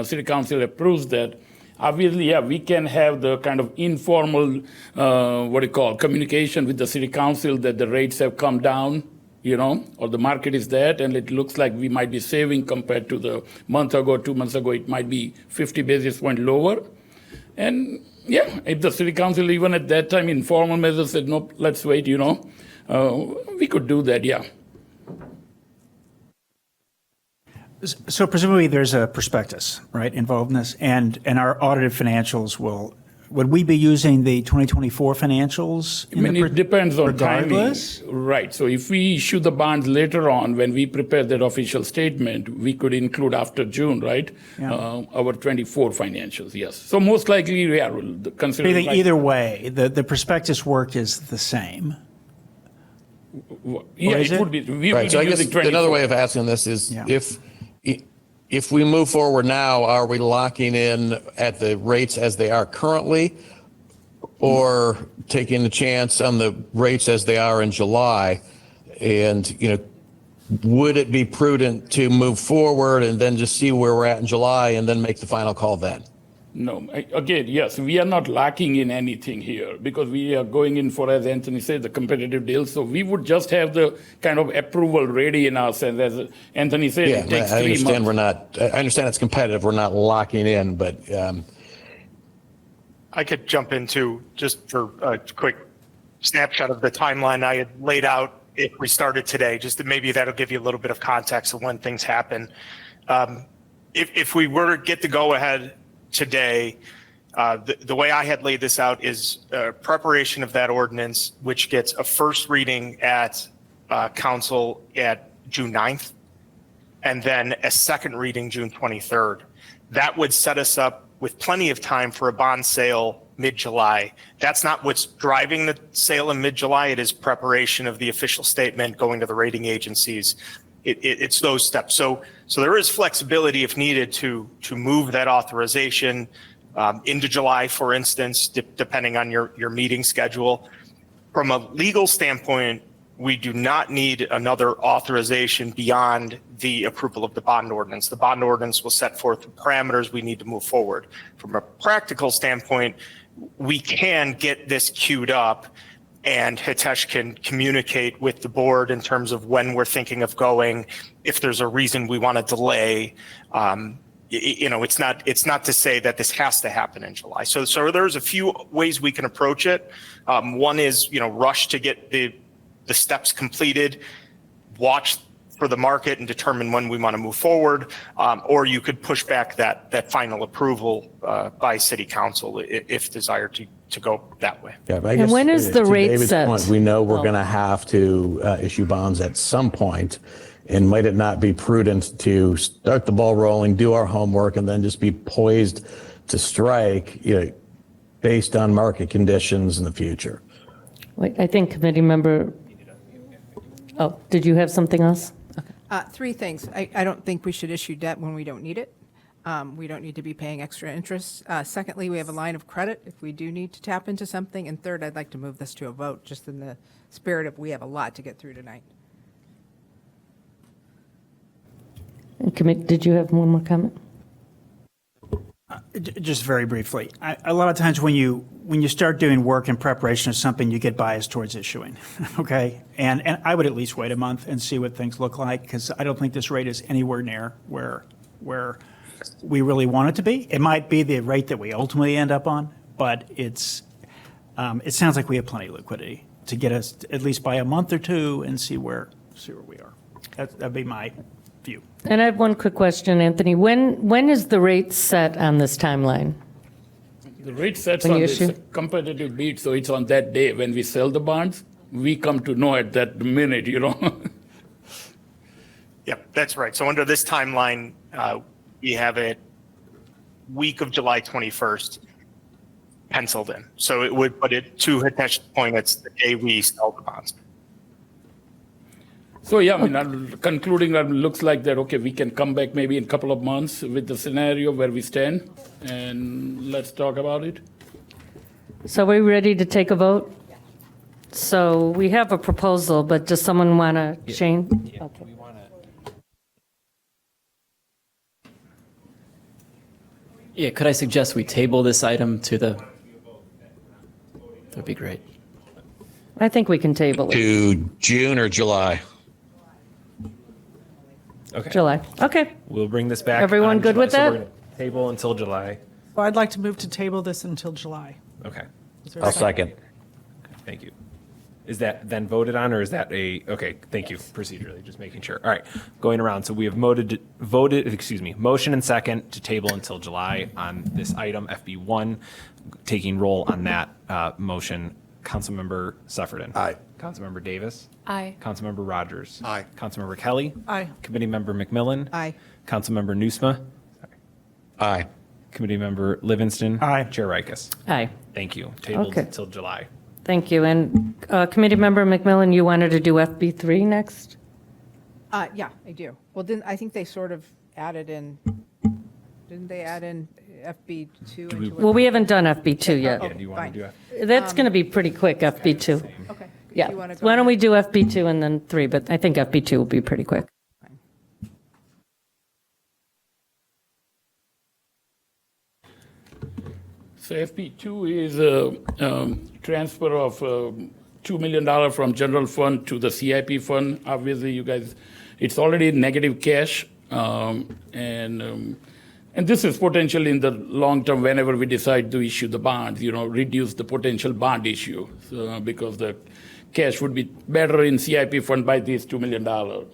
City Council approves that. Obviously, yeah, we can have the kind of informal, communication with the City Council that the rates have come down, or the market is that, and it looks like we might be saving compared to the month ago, 2 months ago, it might be 50 basis point lower. And yeah, if the City Council even at that time informal measures said, no, let's wait, we could do that, yeah. So presumably there's a prospectus, right, involved in this, and our audited financials would we be using the 2024 financials? It depends on regardless? timing. Right. So if we issue the bonds later on, when we prepare that official statement, we could include after June, right? Yeah. Our 24 financials, yes. So most likely, yeah, we'll consider. I think either way, the prospectus work is the same. Yeah, it would be. We Right. will So I be guess using 24. another way of asking this is if we move forward now, are we locking in at the rates as they are currently, or taking a chance on the rates as they are in July? And, would it be prudent to move forward and then just see where we're at in July and then make the final call then? No, again, yes, we are not lacking in anything here because we are going in for, as Anthony said, the competitive deal. So we would just have the kind of approval ready in our sense. As Anthony said, it takes 3 months. I understand it's competitive. We're not locking in, but. I could jump into just for a quick snapshot of the timeline I had laid out if we started today, just that maybe that'll give you a little bit of context of when things happen. If we were to get the go ahead today, the way I had laid this out is preparation of that ordinance, which gets a first reading at council at June 9th, and then a second reading June 23rd. That would set us up with plenty of time for a bond sale mid-July. That's not what's driving the sale in mid-July. It is preparation of the official statement going to the rating agencies. it's those steps. So there is flexibility if needed to move that authorization into July, for instance, depending on your meeting schedule. From a legal standpoint, we do not need another authorization beyond the approval of the bond ordinance. The bond ordinance will set forth the parameters we need to move forward. From a practical standpoint, we can get this queued up and Hitesh can communicate with the board in terms of when we're thinking of going. If there's a reason we want to delay, it's not to say that this has to happen in July. So there's a few ways we can approach it. One is, rush to get the steps completed, watch for the market and determine when we want to move forward. Or you could push back that final approval by city council if desired to go that way. Yeah, but I And guess, when is the to rate David's set? point, we know we're Oh. going to have to issue bonds at some point, and might it not be prudent to start the ball rolling, do our homework, and then just be poised to strike, based on market conditions in the future? Wait, I think committee member, did you have something else? Three things. I don't think we should issue debt when we don't need it. We don't need to be paying extra interest. Secondly, we have a line of credit if we do need to tap into something. And third, I'd like to move this to a vote, just in the spirit of we have a lot to get through tonight. And did you have one more comment? Just very briefly, a lot of times when you start doing work in preparation of something, you get biased towards issuing, okay? And I would at least wait a month and see what things look like, because I don't think this rate is anywhere near where we really want it to be. It might be the rate that we ultimately end up on, but it sounds like we have plenty of liquidity to get us at least by a month or two and see where we are. That'd be my view. And I have one quick question, Anthony. When is the rate set on this timeline? The rate sets When on you this issue? competitive bid, so it's on that day when we sell the bonds. We come to know at that minute, Yep, that's right. So under this timeline, we have it week of July 21st penciled in. So it would, but to Hitesh's point, it's the day we sell the bonds. So yeah, concluding, looks like that, okay, we can come back maybe in a couple of months with the scenario where we stand, and let's talk about it. So are we ready to take a vote? So we have a proposal, but does someone want to change? Okay. Yeah, could I suggest we table this item to the, that'd be great. I think we can table it. To June or July? Okay. July. Okay. We'll bring this back. Everyone on good July. with So that? we're gonna table until July. So I'd like to move to table this until July. Okay. Is there a I'll second. Thank you. Is that then voted on, or is that okay, thank you, procedurally, just making sure. All right, going around, so we have motion and second to table until July on this item, FB1. Taking roll on that motion, Councilmember Suffredin. Aye. Councilmember Davis. Aye. Councilmember Rogers. Aye. Councilmember Kelly. Aye. Committee Member McMillan. Aye. Councilmember Nusma. Aye. Committee Member Livingston. Aye. Chair Rikus. Aye. Thank you. Tabled Okay. until July. Thank you. And Committee Member McMillan, you wanted to do FB3 next? Yeah, I do. Well, I think they sort of added in, didn't they add in FB2 into it? Well, we haven't done FB2 yet. Oh, Do you want fine. to do it? That's going to be pretty quick, FB2. Okay. Yeah. You wanna go Why don't ahead? we do FB2 and then 3, but I think FB2 will be pretty quick. So FP2 is a transfer of $2 million from general fund to the CIP fund. Obviously, you guys, it's already negative cash. And this is potentially in the long term, whenever we decide to issue the bonds, reduce the potential bond issue. So, because the cash would be better in CIP fund by these $2 million.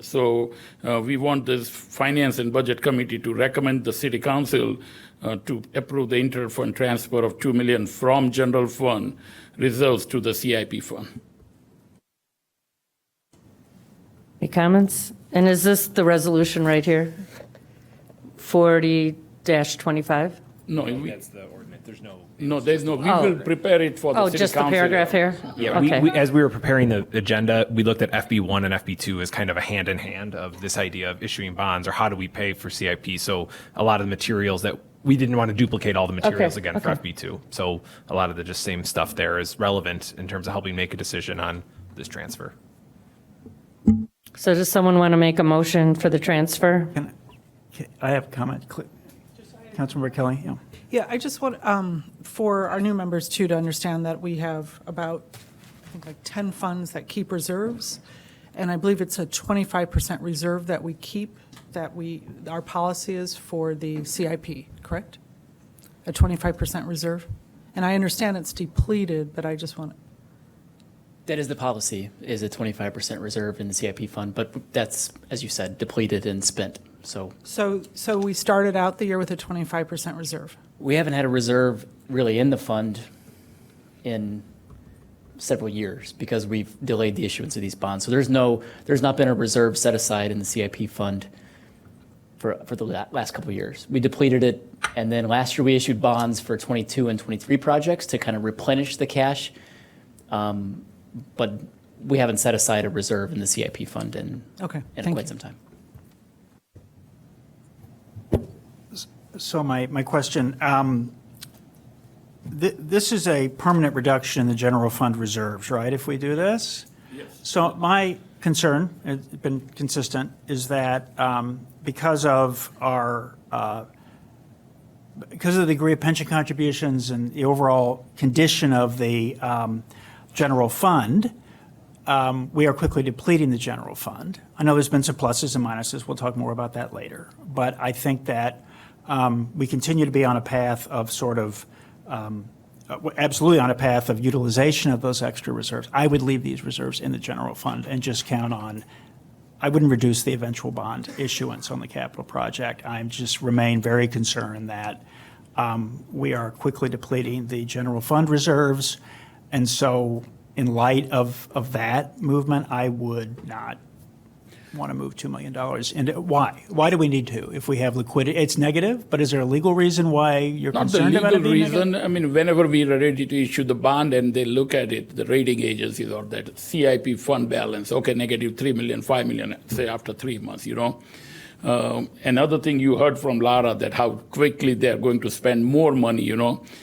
So we want this Finance and Budget Committee to recommend the City Council to approve the inter-fund transfer of $2 million from general fund reserves to the CIP fund. Any comments? And is this the resolution right here? 40-25? No, That's the ordinance. There's no. No, there's no, we Oh. will prepare it for the Oh, city just the council. paragraph here? Yeah, Okay. as we were preparing the agenda, we looked at FB1 and FB2 as kind of a hand in hand of this idea of issuing bonds or how do we pay for CIP. So a lot of the materials that we didn't want to duplicate all the materials Okay, again for okay. FB2. So a lot of the just same stuff there is relevant in terms of helping make a decision on this transfer. So does someone want to make a motion for the transfer? I have a comment. Councilmember Kelly, yeah. Yeah, I just want, for our new members too, to understand that we have about, I think like 10 funds that keep reserves. And I believe it's a 25% reserve that we keep, our policy is for the CIP, correct? A 25% reserve? And I understand it's depleted, but I just want, That is the policy, is a 25% reserve in the CIP fund, but that's, as you said, depleted and spent. so we started out the year with a 25% reserve. We haven't had a reserve really in the fund in several years because we've delayed the issuance of these bonds. So there's not been a reserve set aside in the CIP fund for the last couple of years. We depleted it, and then last year we issued bonds for 22 and 23 projects to kind of replenish the cash. But we haven't set aside a reserve in the CIP fund in Thank quite you. some time. So my question, this is a permanent reduction in the general fund reserves, right, if we do this? Yes. So my concern, it's been consistent, is that because of the degree of pension contributions and the overall condition of the general fund, we are quickly depleting the general fund. I know there's been some pluses and minuses. We'll talk more about that later. But I think that we continue to be on a path of absolutely on a path of utilization of those extra reserves. I would leave these reserves in the general fund and just count on, I wouldn't reduce the eventual bond issuance on the capital project. I just remain very concerned that we are quickly depleting the general fund reserves. And so in light of that movement, I would not want to move $2 million. And why? Why do we need to if we have liquidity? It's negative, but is there a legal reason why you're Not the concerned about legal it being negative? reason. I mean, whenever we are ready to issue the bond and they look at it, the rating agencies or that CIP fund balance, okay, negative 3 million, 5 million, say after 3 months, Another thing you heard from Lara, that how quickly they're going to spend more money,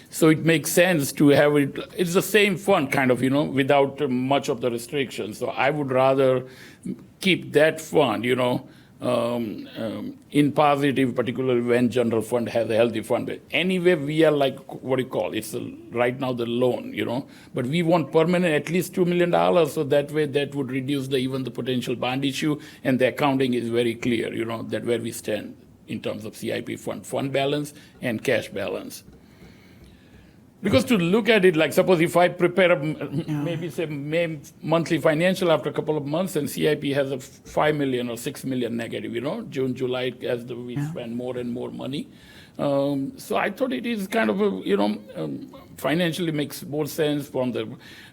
So it makes sense to have it, it's the same fund kind of, without much of the restrictions. So I would rather keep that fund, in positive, particularly when general fund has a healthy fund. But anyway, we are like, what do you call, it's right now the loan, But we want permanent, at least $2 million, so that way that would reduce even the potential bond issue, and the accounting is very clear, that where we stand in terms of CIP fund balance and cash balance. Because to look at it, like suppose if I prepare maybe say monthly financial after a couple of months and CIP has a 5 million or 6 million negative, June, July, as we spend more and more money. So I thought it is kind of, financially makes more sense from the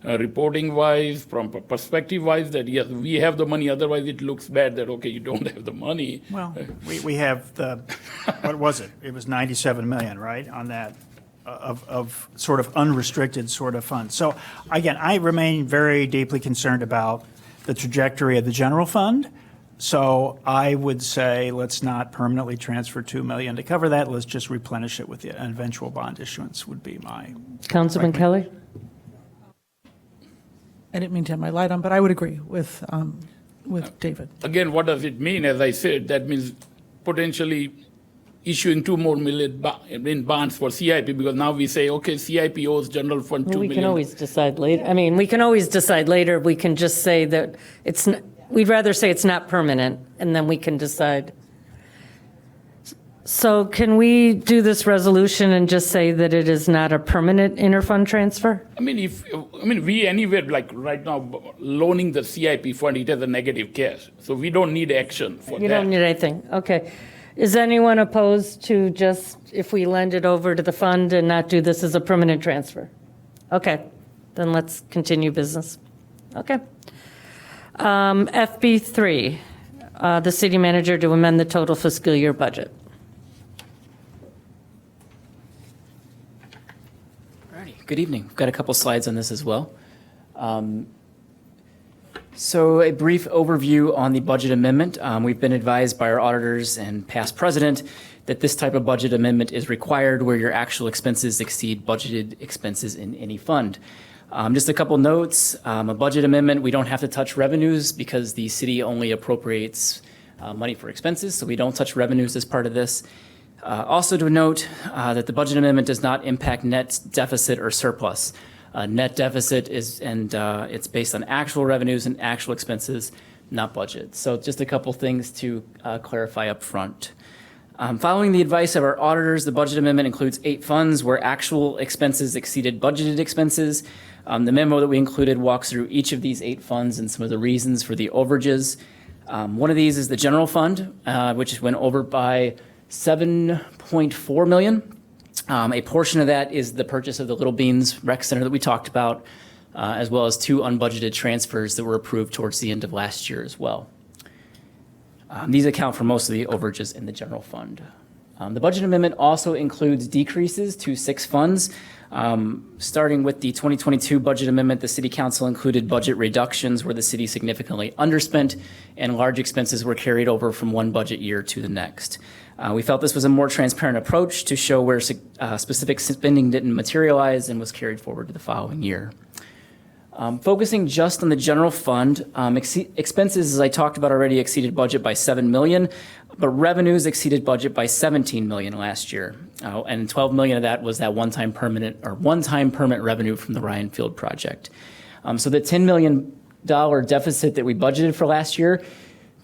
reporting wise, from perspective wise, that yes, we have the money, otherwise it looks bad that, okay, you don't have the money. Well, we have what was it? It was 97 million, right, on that. Of sort of unrestricted sort of funds. So again, I remain very deeply concerned about the trajectory of the general fund. So I would say let's not permanently transfer 2 million to cover that. Let's just replenish it with the eventual bond issuance would be my. Councilman Kelly? I didn't mean to have my light on, but I would agree with David. Again, what does it mean? As I said, that means potentially issuing 2 more million in bonds for CIP, because now we say, okay, CIP owes general fund 2 We million. can always decide later. I mean, we can always decide later. We can just say that we'd rather say it's not permanent, and then we can decide. So can we do this resolution and just say that it is not a permanent interfund transfer? I mean, we anywhere, like right now, loaning the CIP fund, it has a negative cash. So we don't need action for that. You don't need anything, okay. Is anyone opposed to just, if we lend it over to the fund and not do this as a permanent transfer? Okay, then let's continue business. Okay. FB3, the city manager to amend the total fiscal year budget. Alrighty, good evening. We've got a couple slides on this as well. So a brief overview on the budget amendment. We've been advised by our auditors and past president that this type of budget amendment is required where your actual expenses exceed budgeted expenses in any fund. Just a couple notes. A budget amendment, we don't have to touch revenues because the city only appropriates money for expenses, so we don't touch revenues as part of this. Also to note that the budget amendment does not impact net deficit or surplus. Net deficit is, and it's based on actual revenues and actual expenses, not budget. So just a couple things to clarify up front. Following the advice of our auditors, the budget amendment includes 8 funds where actual expenses exceeded budgeted expenses. The memo that we included walks through each of these 8 funds and some of the reasons for the overages. One of these is the general fund, which went over by $7.4 million. A portion of that is the purchase of the Little Beans Rec Center that we talked about, as well as 2 unbudgeted transfers that were approved towards the end of last year as well. These account for most of the overages in the general fund. The budget amendment also includes decreases to 6 funds. Starting with the 2022 budget amendment, the City Council included budget reductions where the city significantly underspent and large expenses were carried over from one budget year to the next. We felt this was a more transparent approach to show where specific spending didn't materialize and was carried forward to the following year. Focusing just on the general fund, expenses, as I talked about already, exceeded budget by $7 million, but revenues exceeded budget by $17 million last year. And $12 million of that was that one-time permanent revenue from the Ryan Field project. So the $10 million deficit that we budgeted for last year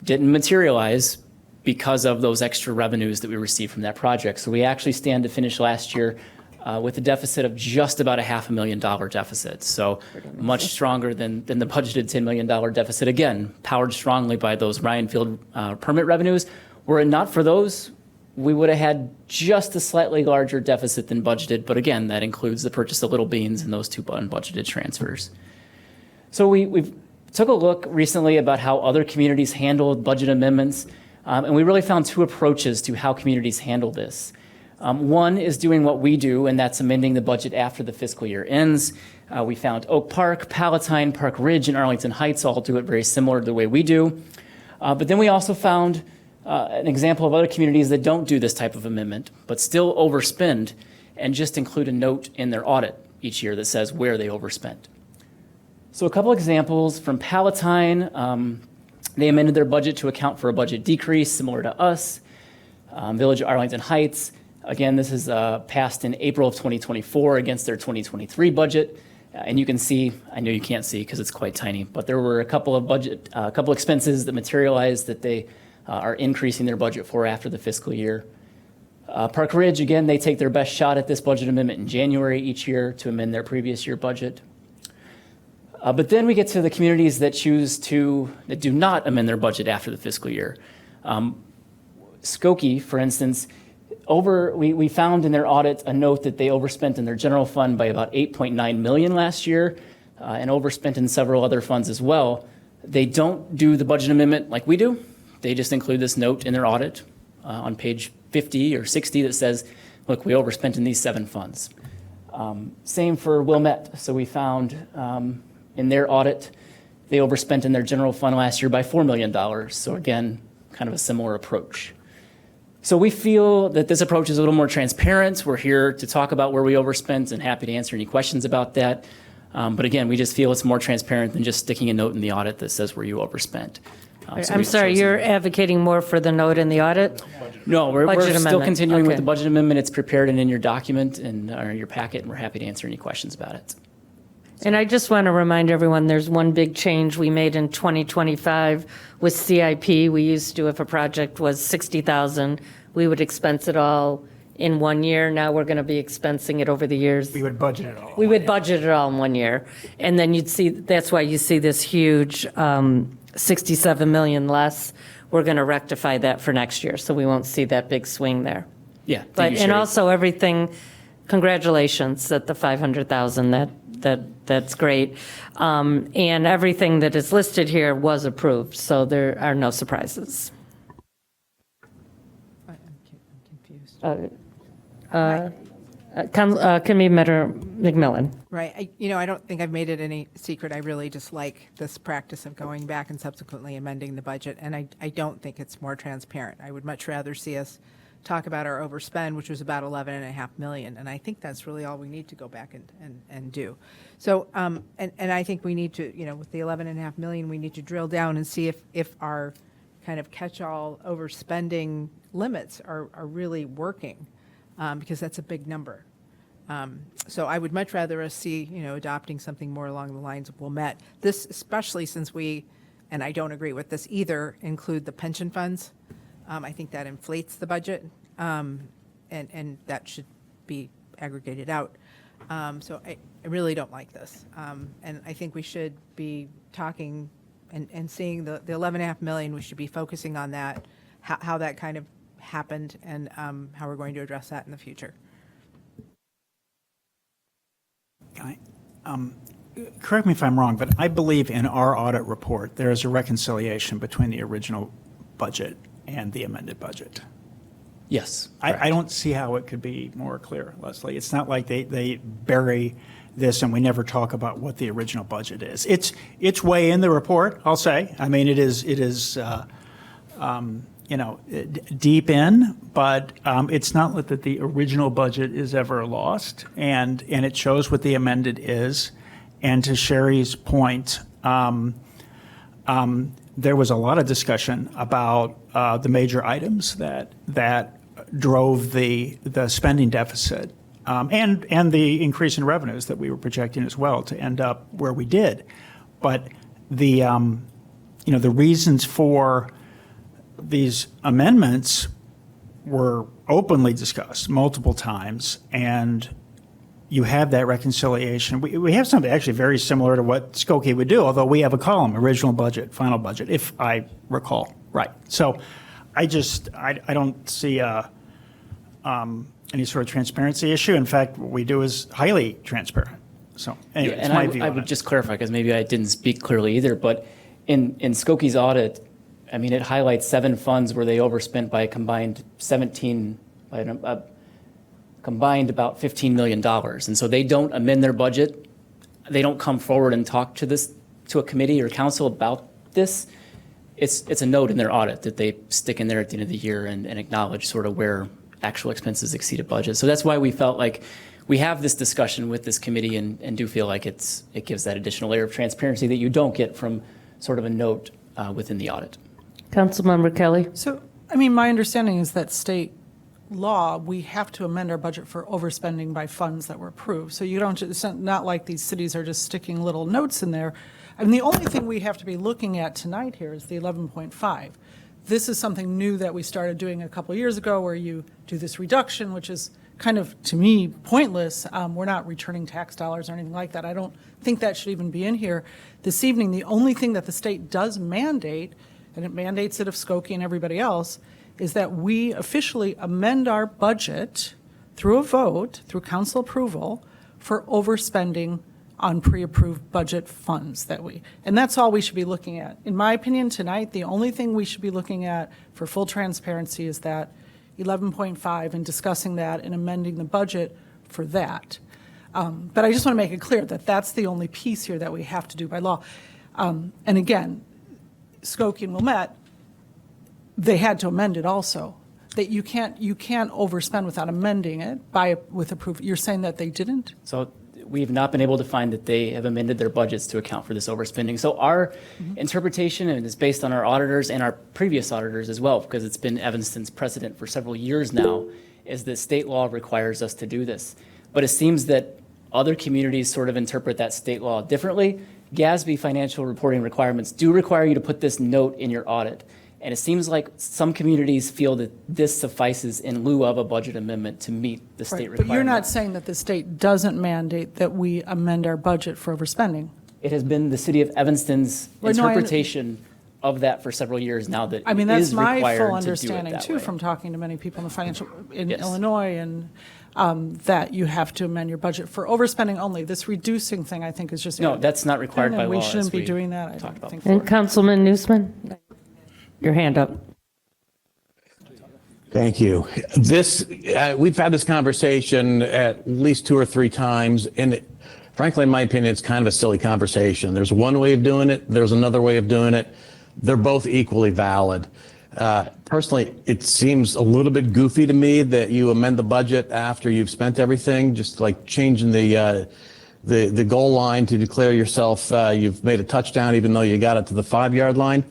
didn't materialize because of those extra revenues that we received from that project. So we actually stand to finish last year with a deficit of just about a $500,000 deficit. So much stronger than the budgeted $10 million deficit, again, powered strongly by those Ryan Field permit revenues. Were it not for those, we would have had just a slightly larger deficit than budgeted. But again, that includes the purchase of Little Beans and those 2 unbudgeted transfers. So we've took a look recently about how other communities handled budget amendments. And we really found 2 approaches to how communities handle this. One is doing what we do, and that's amending the budget after the fiscal year ends. We found Oak Park, Palatine, Park Ridge, and Arlington Heights all do it very similar to the way we do. But then we also found an example of other communities that don't do this type of amendment, but still overspend and just include a note in their audit each year that says where they overspent. So a couple examples from Palatine. They amended their budget to account for a budget decrease similar to us. Village of Arlington Heights, again, this is passed in April of 2024 against their 2023 budget. And you can see, I know you can't see because it's quite tiny, but there were a couple of expenses that materialized that they are increasing their budget for after the fiscal year. Park Ridge, again, they take their best shot at this budget amendment in January each year to amend their previous year budget. But then we get to the communities that that do not amend their budget after the fiscal year. Skokie, for instance, we found in their audit a note that they overspent in their general fund by about $8.9 million last year and overspent in several other funds as well. They don't do the budget amendment like we do. They just include this note in their audit on page 50 or 60 that says, look, we overspent in these 7 funds. Same for Wilmette. So we found in their audit, they overspent in their general fund last year by $4 million. So again, kind of a similar approach. So we feel that this approach is a little more transparent. We're here to talk about where we overspent and happy to answer any questions about that. But again, we just feel it's more transparent than just sticking a note in the audit that says where you overspent. I'm sorry, you're advocating more for the note in the audit? No, we're still amendment. continuing with Okay. the budget amendment. It's prepared and in your document and your packet, and we're happy to answer any questions about it. And I just want to remind everyone, there's one big change we made in 2025 with CIP. We used to, if a project was $60,000, we would expense it all in 1 year. Now we're going to be expensing it over the years. We would budget it all. We would budget it all in 1 year. And then you'd see, that's why you see this huge 67 million less. We're going to rectify that for next year, so we won't see that big swing there. Yeah. thank But, you, and Sherry. also everything, congratulations at the 500,000, that's great. And everything that is listed here was approved, so there are no surprises. I'm confused. Committee McMillan. Right. I don't think I've made it any secret. I really dislike this practice of going back and subsequently amending the budget, and I don't think it's more transparent. I would much rather see us talk about our overspend, which was about 11.5 million, and I think that's really all we need to go back and do. So, and I think we need to, with the 11.5 million, we need to drill down and see if our kind of catch-all overspending limits are really working, because that's a big number. So I would much rather us see, adopting something more along the lines of Wilmette. This, especially since we, and I don't agree with this either, include the pension funds. I think that inflates the budget, and that should be aggregated out. So I really don't like this. And I think we should be talking and seeing the 11.5 million, we should be focusing on that, how that kind of happened, and how we're going to address that in the future. Correct me if I'm wrong, but I believe in our audit report, there is a reconciliation between the original budget and the amended budget. Yes. I don't see how it could be more clear, Leslie. It's not like they bury this and we never talk about what the original budget is. It's way in the report, I'll say. I mean, it is deep in, but it's not that the original budget is ever lost, and it shows what the amended is. And to Sherry's point, there was a lot of discussion about the major items that drove the spending deficit, and the increase in revenues that we were projecting as well to end up where we did. But the reasons for these amendments were openly discussed multiple times, and you have that reconciliation. We have something actually very similar to what Skokie would do, although we have a column, original budget, final budget, if I recall right. So I don't see any sort of transparency issue. In fact, what we do is highly transparent. So anyway, it's my view I on would it. just clarify, because maybe I didn't speak clearly either, but in Skokie's audit, I mean, it highlights 7 funds where they overspent by a combined combined about $15 million. And so they don't amend their budget. They don't come forward and talk to a committee or council about this. It's a note in their audit that they stick in there at the end of the year and acknowledge sort of where actual expenses exceeded budget. So that's why we felt like we have this discussion with this committee and do feel like it gives that additional layer of transparency that you don't get from sort of a note within the audit. Councilmember Kelly. So, I mean, my understanding is that state law, we have to amend our budget for overspending by funds that were approved. So you don't, it's not like these cities are just sticking little notes in there. I mean, the only thing we have to be looking at tonight here is the 11.5. This is something new that we started doing a couple of years ago, where you do this reduction, which is kind of, to me, pointless. We're not returning tax dollars or anything like that. I don't think that should even be in here this evening. The only thing that the state does mandate, and it mandates it of Skokie and everybody else, is that we officially amend our budget through a vote, through council approval, for overspending on pre-approved budget funds and that's all we should be looking at. In my opinion, tonight, the only thing we should be looking at for full transparency is that 11.5 and discussing that and amending the budget for that. But I just want to make it clear that that's the only piece here that we have to do by law. And again, Skokie and Wilmette, they had to amend it also. That you can't overspend without amending it with approval. You're saying that they didn't? So we've not been able to find that they have amended their budgets to account for this overspending. So our interpretation, and it's based on our auditors and our previous auditors as well, because it's been Evanston's precedent for several years now, is that state law requires us to do this. But it seems that other communities sort of interpret that state law differently. GASB financial reporting requirements do require you to put this note in your audit. And it seems like some communities feel that this suffices in lieu of a budget amendment to meet the state requirement. But you're not saying that the state doesn't mandate that we amend our budget for overspending? It has been the city of Evanston's interpretation of that for several years now that I mean, it that's is my required full to do it understanding that too, way. from talking to many people in the financial, in Yes. Illinois, and that you have to amend your budget for overspending only. This reducing thing, I think, is just. No, that's not required by law. We as shouldn't be we doing that, I talked don't think. And Councilman Newsman, your hand up. Thank you. We've had this conversation at least 2 or 3 times, and frankly, in my opinion, it's kind of a silly conversation. There's one way of doing it. There's another way of doing it. They're both equally valid. Personally, it seems a little bit goofy to me that you amend the budget after you've spent everything, just like changing the goal line to declare yourself you've made a touchdown, even though you got it to the 5-yard line.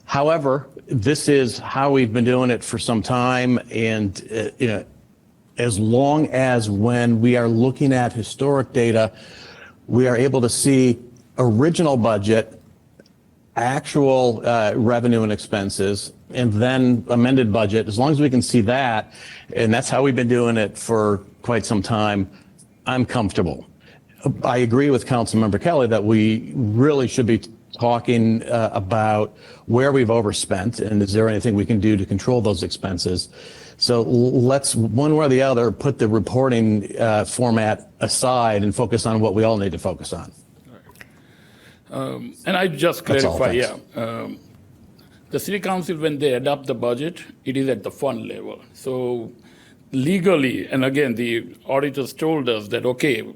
However, this is how we've been doing it for some time, and as long as when we are looking at historic data, we are able to see original budget, actual revenue and expenses, and then amended budget, as long as we can see that, and that's how we've been doing it for quite some time, I'm comfortable. I agree with Councilmember Kelly that we really should be talking about where we've overspent and is there anything we can do to control those expenses. So let's, one way or the other, put the reporting format aside and focus on what we all need to focus on. And I just That's all, clarify, thanks. the city council, when they adopt the budget, it is at the fund level. So legally, and again, the auditors told us that, okay,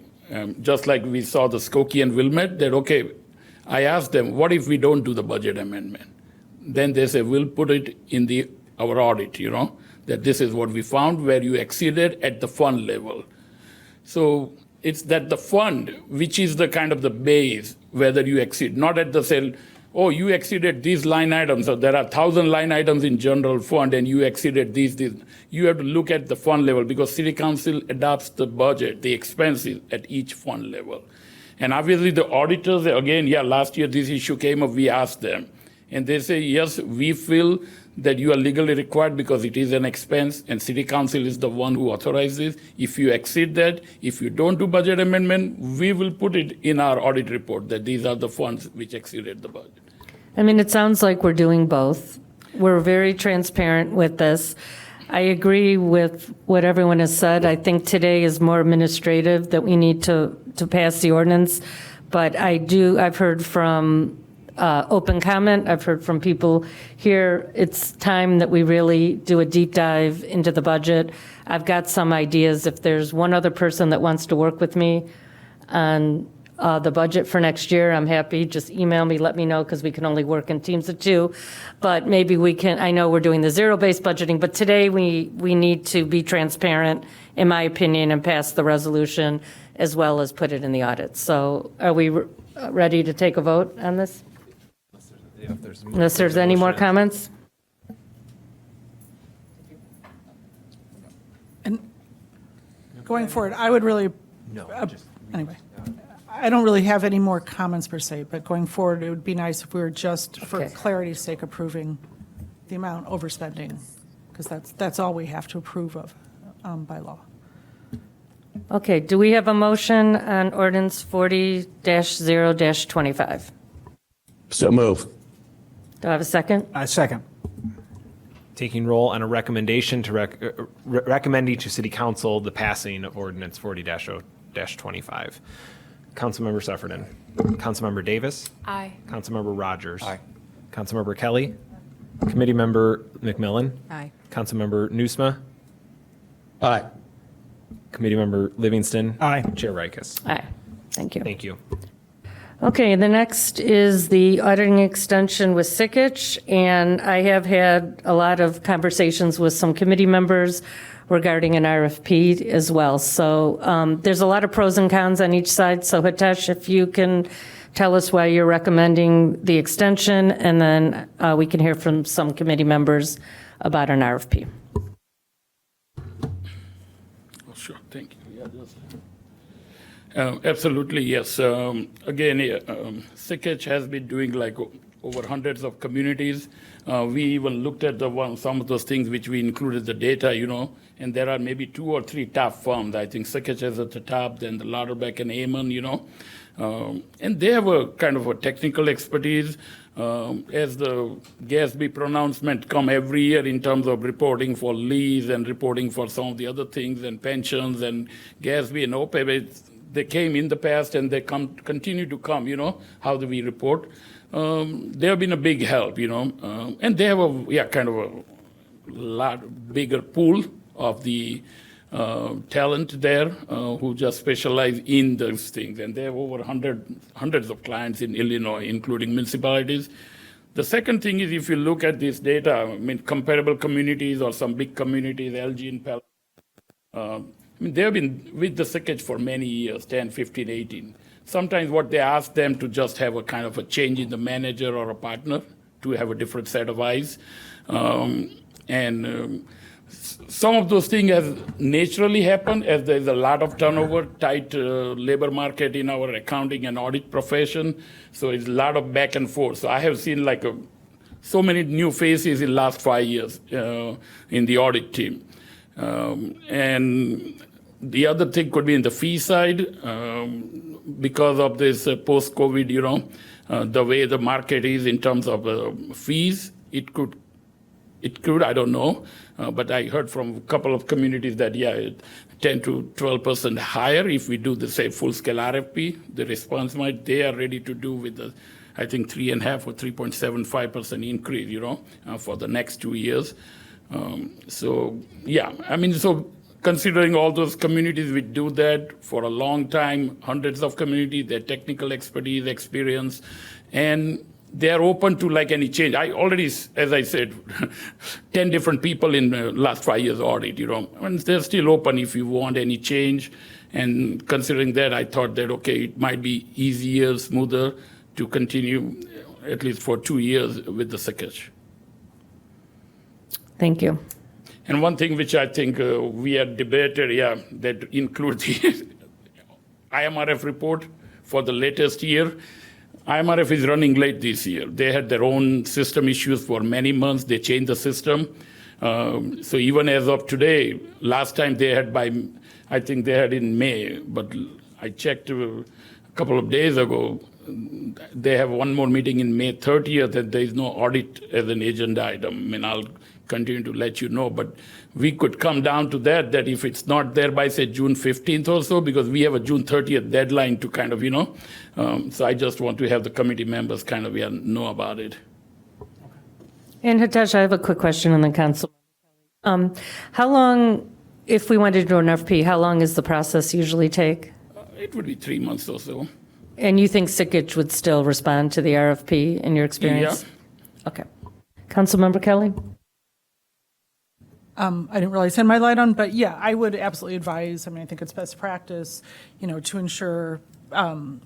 just like we saw the Skokie and Wilmette, that, okay, I asked them, what if we don't do the budget amendment? Then they say, we'll put it in our audit, that this is what we found where you exceeded at the fund level. So it's that the fund, which is the kind of the base, whether you exceed, not at the cell, oh, you exceeded these line items, so there are 1,000 line items in general fund and you exceeded these. You have to look at the fund level because city council adopts the budget, the expenses at each fund level. And obviously the auditors, again, last year this issue came up, we asked them. And they say, yes, we feel that you are legally required because it is an expense and city council is the one who authorizes. If you exceed that, if you don't do budget amendment, we will put it in our audit report that these are the funds which exceeded the budget. I mean, it sounds like we're doing both. We're very transparent with this. I agree with what everyone has said. I think today is more administrative that we need to pass the ordinance. But I've heard from open comment, I've heard from people here, it's time that we really do a deep dive into the budget. I've got some ideas. If there's one other person that wants to work with me on the budget for next year, I'm happy. Just email me, let me know, because we can only work in teams of 2. But maybe we can, I know we're doing the zero-based budgeting, but today we need to be transparent, in my opinion, and pass the resolution as well as put it in the audit. So are we ready to take a vote on this? Unless there's any more comments? And going forward, I would really, anyway, I don't really have any more comments per se, but going forward, it would be nice if we were just, for Okay. clarity's sake, approving the amount overspending, because that's all we have to approve of by law. Okay, do we have a motion on ordinance 40-0-25? So move. Do I have a second? Second. Taking roll on a recommendation to recommending to City Council the passing of ordinance 40-0-25. Councilmember Sufferton. Councilmember Davis. Aye. Councilmember Rogers. Aye. Councilmember Kelly. Committee Member McMillan. Aye. Councilmember Nusma. Aye. Committee Member Livingston. Aye. Chair Rikus. Aye. Thank you. Thank you. Okay, the next is the auditing extension with Sikich, and I have had a lot of conversations with some committee members regarding an RFP as well. So there's a lot of pros and cons on each side. So Hitesh, if you can tell us why you're recommending the extension, and then we can hear from some committee members about an RFP. Oh, sure, thank you. Absolutely, yes. Again, Sikich has been doing like over hundreds of communities. We even looked at some of those things which we included the data, and there are maybe 2 or 3 top firms. I think Sikich is at the top, then the Lauterbach and Amon, and they have a kind of a technical expertise. As the GASB pronouncement come every year in terms of reporting for lease and reporting for some of the other things and pensions and GASB and OPEB, they came in the past and they continue to come, how do we report? They have been a big help, and they have kind of lot bigger pool of the talent there who just specialize in those things. And they have over hundreds of clients in Illinois, including municipalities. The second thing is, if you look at this data, I mean, comparable communities or some big communities, LG and Pell, I mean, they've been with the Sikich for many years, 10, 15, 18. Sometimes what they ask them to just have a kind of a change in the manager or a partner to have a different set of eyes. Some of those things have naturally happened as there's a lot of turnover, tight labor market in our accounting and audit profession. So it's a lot of back and forth. So I have seen so many new faces in the last 5 years in the audit team. And the other thing could be in the fee side, because of this post-COVID, the way the market is in terms of fees, it could, I don't know, but I heard from a couple of communities that, 10 to 12% higher if we do the same full-scale RFP. The response they are ready to do with the, I think, 3.5 or 3.75% increase, for the next 2 years. So considering all those communities, we do that for a long time, hundreds of communities, their technical expertise, experience, and they're open to any change. I already, as I said, 10 different people in the last 5 years audit, and they're still open if you want any change. And considering that, I thought that, okay, it might be easier, smoother to continue at least for 2 years with the Sikich. Thank you. And one thing which I think we had debated, that includes the IMRF report for the latest year. IMRF is running late this year. They had their own system issues for many months. They changed the system. So even as of today, last time they had I think they had in May, but I checked a couple of days ago, they have one more meeting in May 30th, and there is no audit as an agenda item. I mean, I'll continue to let you know, but we could come down to that if it's not there by, say, June 15th or so, because we have a June 30th deadline to kind of, so I just want to have the committee members kind of know about it. And Hitesh, I have a quick question on the council. How long, if we wanted to do an RFP, how long does the process usually take? It would be 3 months or so. And you think Sikich would still respond to the RFP in your experience? Yeah. Okay. Councilmember Kelly? I didn't realize I had my light on, but I would absolutely advise, I think it's best practice, to ensure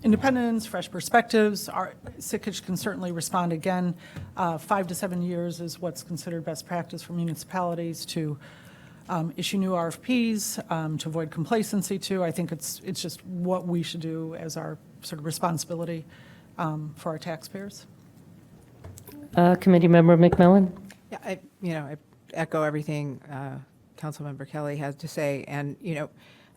independence, fresh perspectives. Our Sikich can certainly respond again. 5 to 7 years is what's considered best practice for municipalities to issue new RFPs, to avoid complacency too. I think it's just what we should do as our sort of responsibility for our taxpayers. Committee Member McMillan? Yeah, I echo everything Councilmember Kelly has to say. And,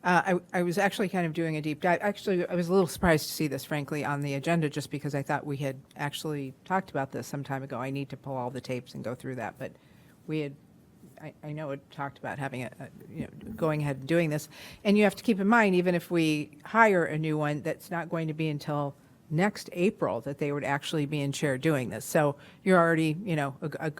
I was actually kind of doing a deep dive. Actually, I was a little surprised to see this, frankly, on the agenda, just because I thought we had actually talked about this some time ago. I need to pull all the tapes and go through that. But we had, I know it talked about having going ahead and doing this. And you have to keep in mind, even if we hire a new one, that's not going to be until next April that they would actually be in chair doing this. So you're already,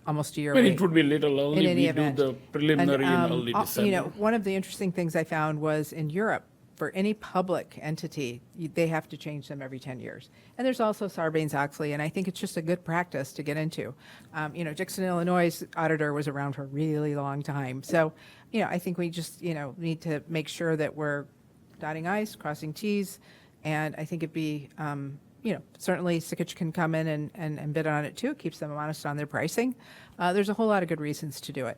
almost a year away. It would be a little early. In any We event. do the preliminary in early And, December. one of the interesting things I found was in Europe, for any public entity, they have to change them every 10 years. And there's also Sarbanes-Oxley, and I think it's just a good practice to get into. Dixon, Illinois' auditor was around for a really long time. So, I think we just, need to make sure that we're dotting i's, crossing t's, and I think it'd be, certainly Sikich can come in and bid on it too. It keeps them honest on their pricing. There's a whole lot of good reasons to do it.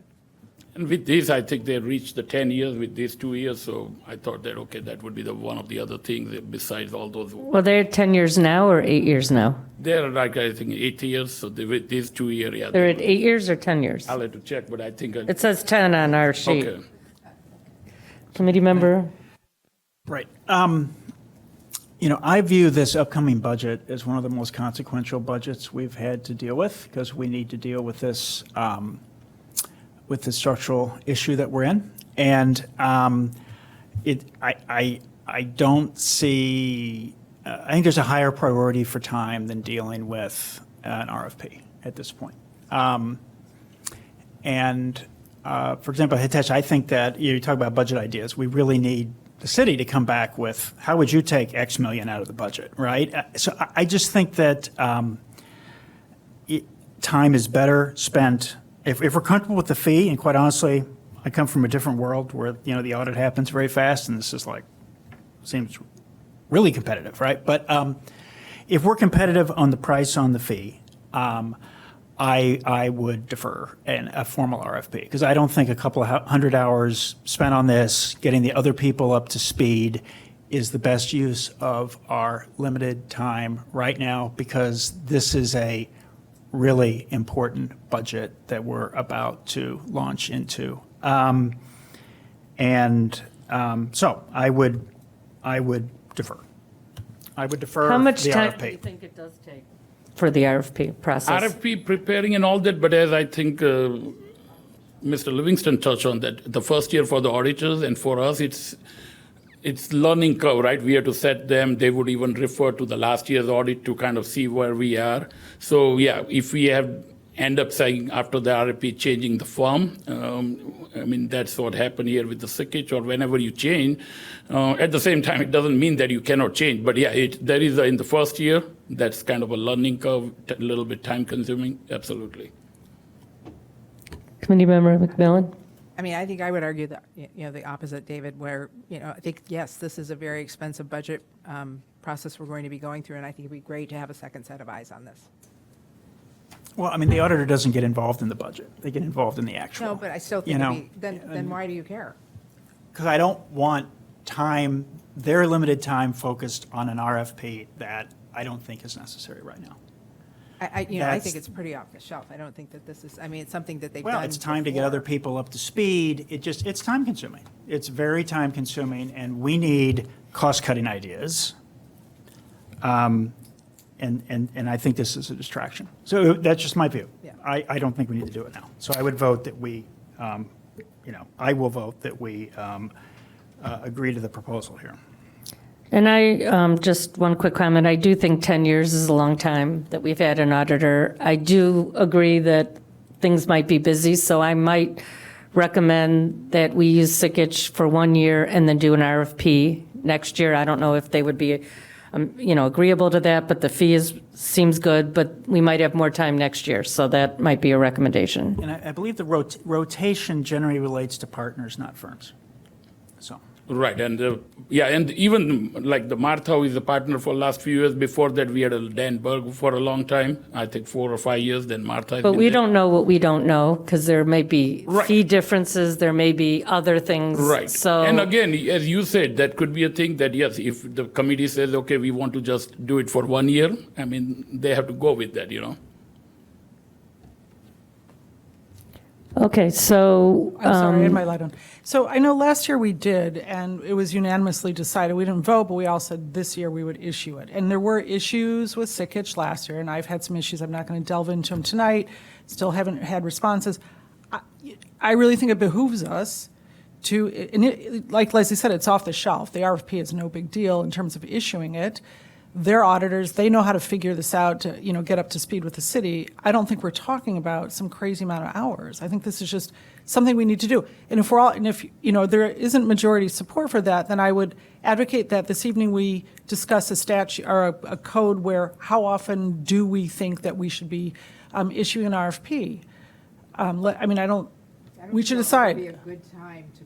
And with this, I think they reached the 10 years with these 2 years. So I thought that, okay, that would be one of the other things besides all those. Well, they're 10 years now or 8 years now? They're I think, 8 years. So with these 2 years, yeah. They're at 8 years or 10 years? I'll have to check, but I think. It says 10 on our sheet. Okay. Committee member? Right. I view this upcoming budget as one of the most consequential budgets we've had to deal with, because we need to deal with this with the structural issue that we're in. And I don't see, I think there's a higher priority for time than dealing with an RFP at this point. And for example, Hitesh, I think that you talk about budget ideas. We really need the city to come back with, how would you take X million out of the budget, right? So I just think that time is better spent, if we're comfortable with the fee, and quite honestly, I come from a different world where, the audit happens very fast, and this is seems really competitive, right? But if we're competitive on the price on the fee, I would defer a formal RFP, because I don't think a couple of 100 hours spent on this, getting the other people up to speed, is the best use of our limited time right now, because this is a really important budget that we're about to launch into. So I would defer. I would defer How much the time RFP. do you think it does take for the RFP process? RFP preparing and all that, but as I think Mr. Livingston touched on that, the first year for the auditors and for us, it's learning curve, right? We have to set them. They would even refer to the last year's audit to kind of see where we are. So yeah, if we end up saying after the RFP changing the firm, that's what happened here with the Sikich, or whenever you change. At the same time, it doesn't mean that you cannot change. But yeah, there is in the first year, that's kind of a learning curve, a little bit time consuming, absolutely. Committee Member McMillan? I think I would argue that, the opposite, David, where, I think, yes, this is a very expensive budget process we're going to be going through, and I think it'd be great to have a second set of eyes on this. Well, the auditor doesn't get involved in the budget. They get involved in the actual. No, but I still think then why do you care? Because I don't want their limited time focused on an RFP that I don't think is necessary right now. I think it's pretty off the shelf. I don't think that this is, it's something that they've done. Well, it's time to get other people up to speed. It's time consuming. It's very time consuming, and we need cost-cutting ideas. And I think this is a distraction. So that's just my view. Yeah. I don't think we need to do it now. So I would vote that I will vote that we agree to the proposal here. And I, just one quick comment, I do think 10 years is a long time that we've had an auditor. I do agree that things might be busy, so I might recommend that we use Sikich for 1 year and then do an RFP next year. I don't know if they would be, agreeable to that, but the fee seems good, but we might have more time next year, so that might be a recommendation. And I believe the rotation generally relates to partners, not firms. So. Right, and and even like the Martha, who is a partner for the last few years. Before that, we had a Dan Berg for a long time, I think 4 or 5 years, then Martha. But we don't know what we don't know, because there may be Right. fee differences, there may be other things. Right. So. And again, as you said, that could be a thing that, yes, if the committee says, okay, we want to just do it for 1 year, they have to go with that, Okay, so. I'm sorry, I had my light on. So I know last year we did, and it was unanimously decided, we didn't vote, but we all said this year we would issue it. And there were issues with Sikich last year, and I've had some issues, I'm not going to delve into them tonight, still haven't had responses. I really think it behooves us to, like Leslie said, it's off the shelf. The RFP is no big deal in terms of issuing it. They're auditors, they know how to figure this out to, get up to speed with the city. I don't think we're talking about some crazy amount of hours. I think this is just something we need to do. And if there isn't majority support for that, then I would advocate that this evening we discuss a statute or a code where how often do we think that we should be issuing an RFP? We should decide. It would be a good time to,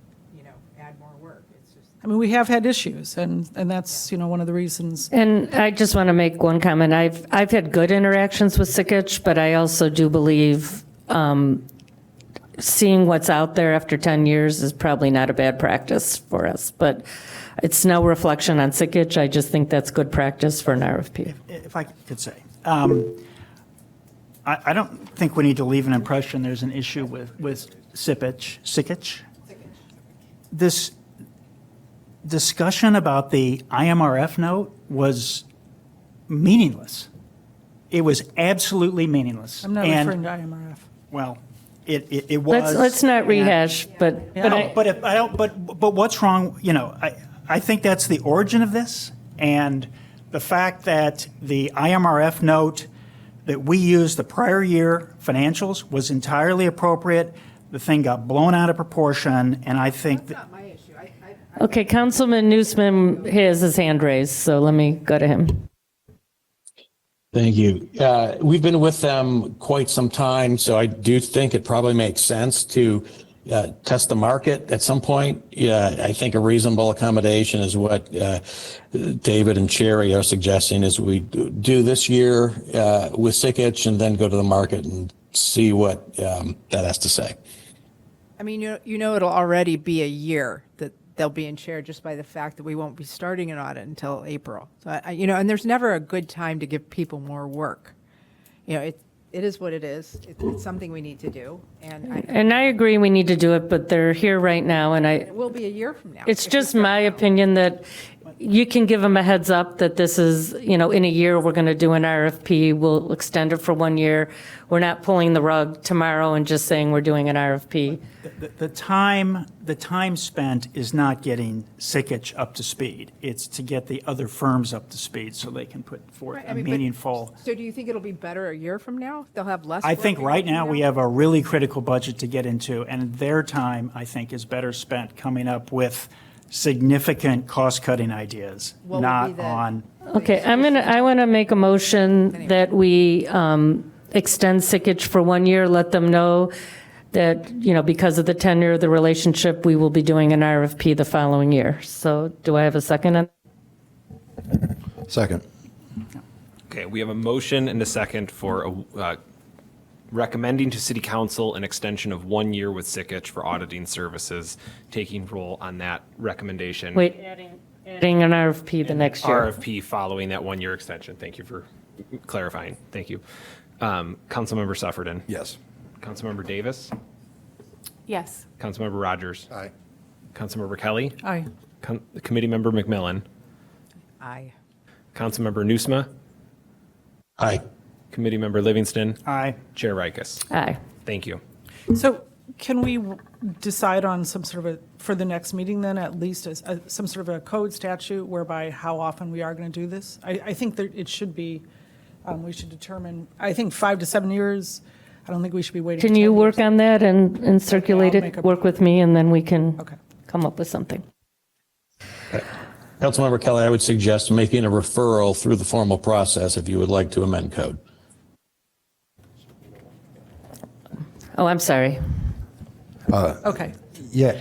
add more work. It's just. We have had issues, and that's, one of the reasons. And I just want to make one comment. I've had good interactions with Sikich, but I also do believe seeing what's out there after 10 years is probably not a bad practice for us. But it's no reflection on Sikich. I just think that's good practice for an RFP. If I could say, I don't think we need to leave an impression there's an issue with Sikich. This discussion about the IMRF note was meaningless. It was absolutely meaningless. I'm not referring to IMRF. Well, it was. Let's not rehash, but. But what's wrong, I think that's the origin of this, and the fact that the IMRF note that we used the prior year financials was entirely appropriate. The thing got blown out of proportion, and I think that Not my issue. Okay, Councilman Newsman has his hand raised, so let me go to him. Thank you. We've been with them quite some time, so I do think it probably makes sense to test the market at some point. Yeah, I think a reasonable accommodation is what David and Cherry are suggesting is we do this year with Sikich and then go to the market and see what that has to say. I mean, it'll already be a year that they'll be in chair just by the fact that we won't be starting an audit until April. So, and there's never a good time to give people more work. It is what it is. It's something we need to do. And I agree we need to do it, but they're here right now, and It will be a year from now. it's just my opinion that you can give them a heads up that this is, in a year, we're going to do an RFP, we'll extend it for 1 year. We're not pulling the rug tomorrow and just saying we're doing an RFP. the time spent is not getting Sikich up to speed. It's to get the other firms up to speed so they can put forth Right, a but- meaningful. So do you think it'll be better a year from now? They'll have less? I work think a right year now from we have a really critical budget to get into, and their time, I think, is better spent coming up with significant cost-cutting ideas, What would not be the- on. Okay, I want to make a motion that we extend Sikich for 1 year, let them know that, because of the tenure of the relationship, we will be doing an RFP the following year. So do I have a second on? Second. Okay, we have a motion and a second for recommending to City Council an extension of 1 year with Sikich for auditing services, taking roll on that recommendation. Wait, adding an RFP the next year. RFP following that 1 year extension. Thank you for clarifying. Thank you. Councilmember Suffredin. Yes. Councilmember Davis. Yes. Councilmember Rogers. Aye. Councilmember Kelly. Aye. Committee Member McMillan. Aye. Councilmember Nusma. Aye. Committee Member Livingston. Aye. Chair Rikus. Aye. Thank you. So can we decide on some sort of for the next meeting then, at least some sort of a code statute whereby how often we are going to do this? I think that it should be, we should determine, I think 5 to 7 years. I don't think we should be waiting. Can 10 you years. work on that and circulate I'll make it, a- work with me, and then we can Okay. come up with something? Councilmember Kelly, I would suggest making a referral through the formal process if you would like to amend code. Oh, I'm sorry. Okay. Yeah,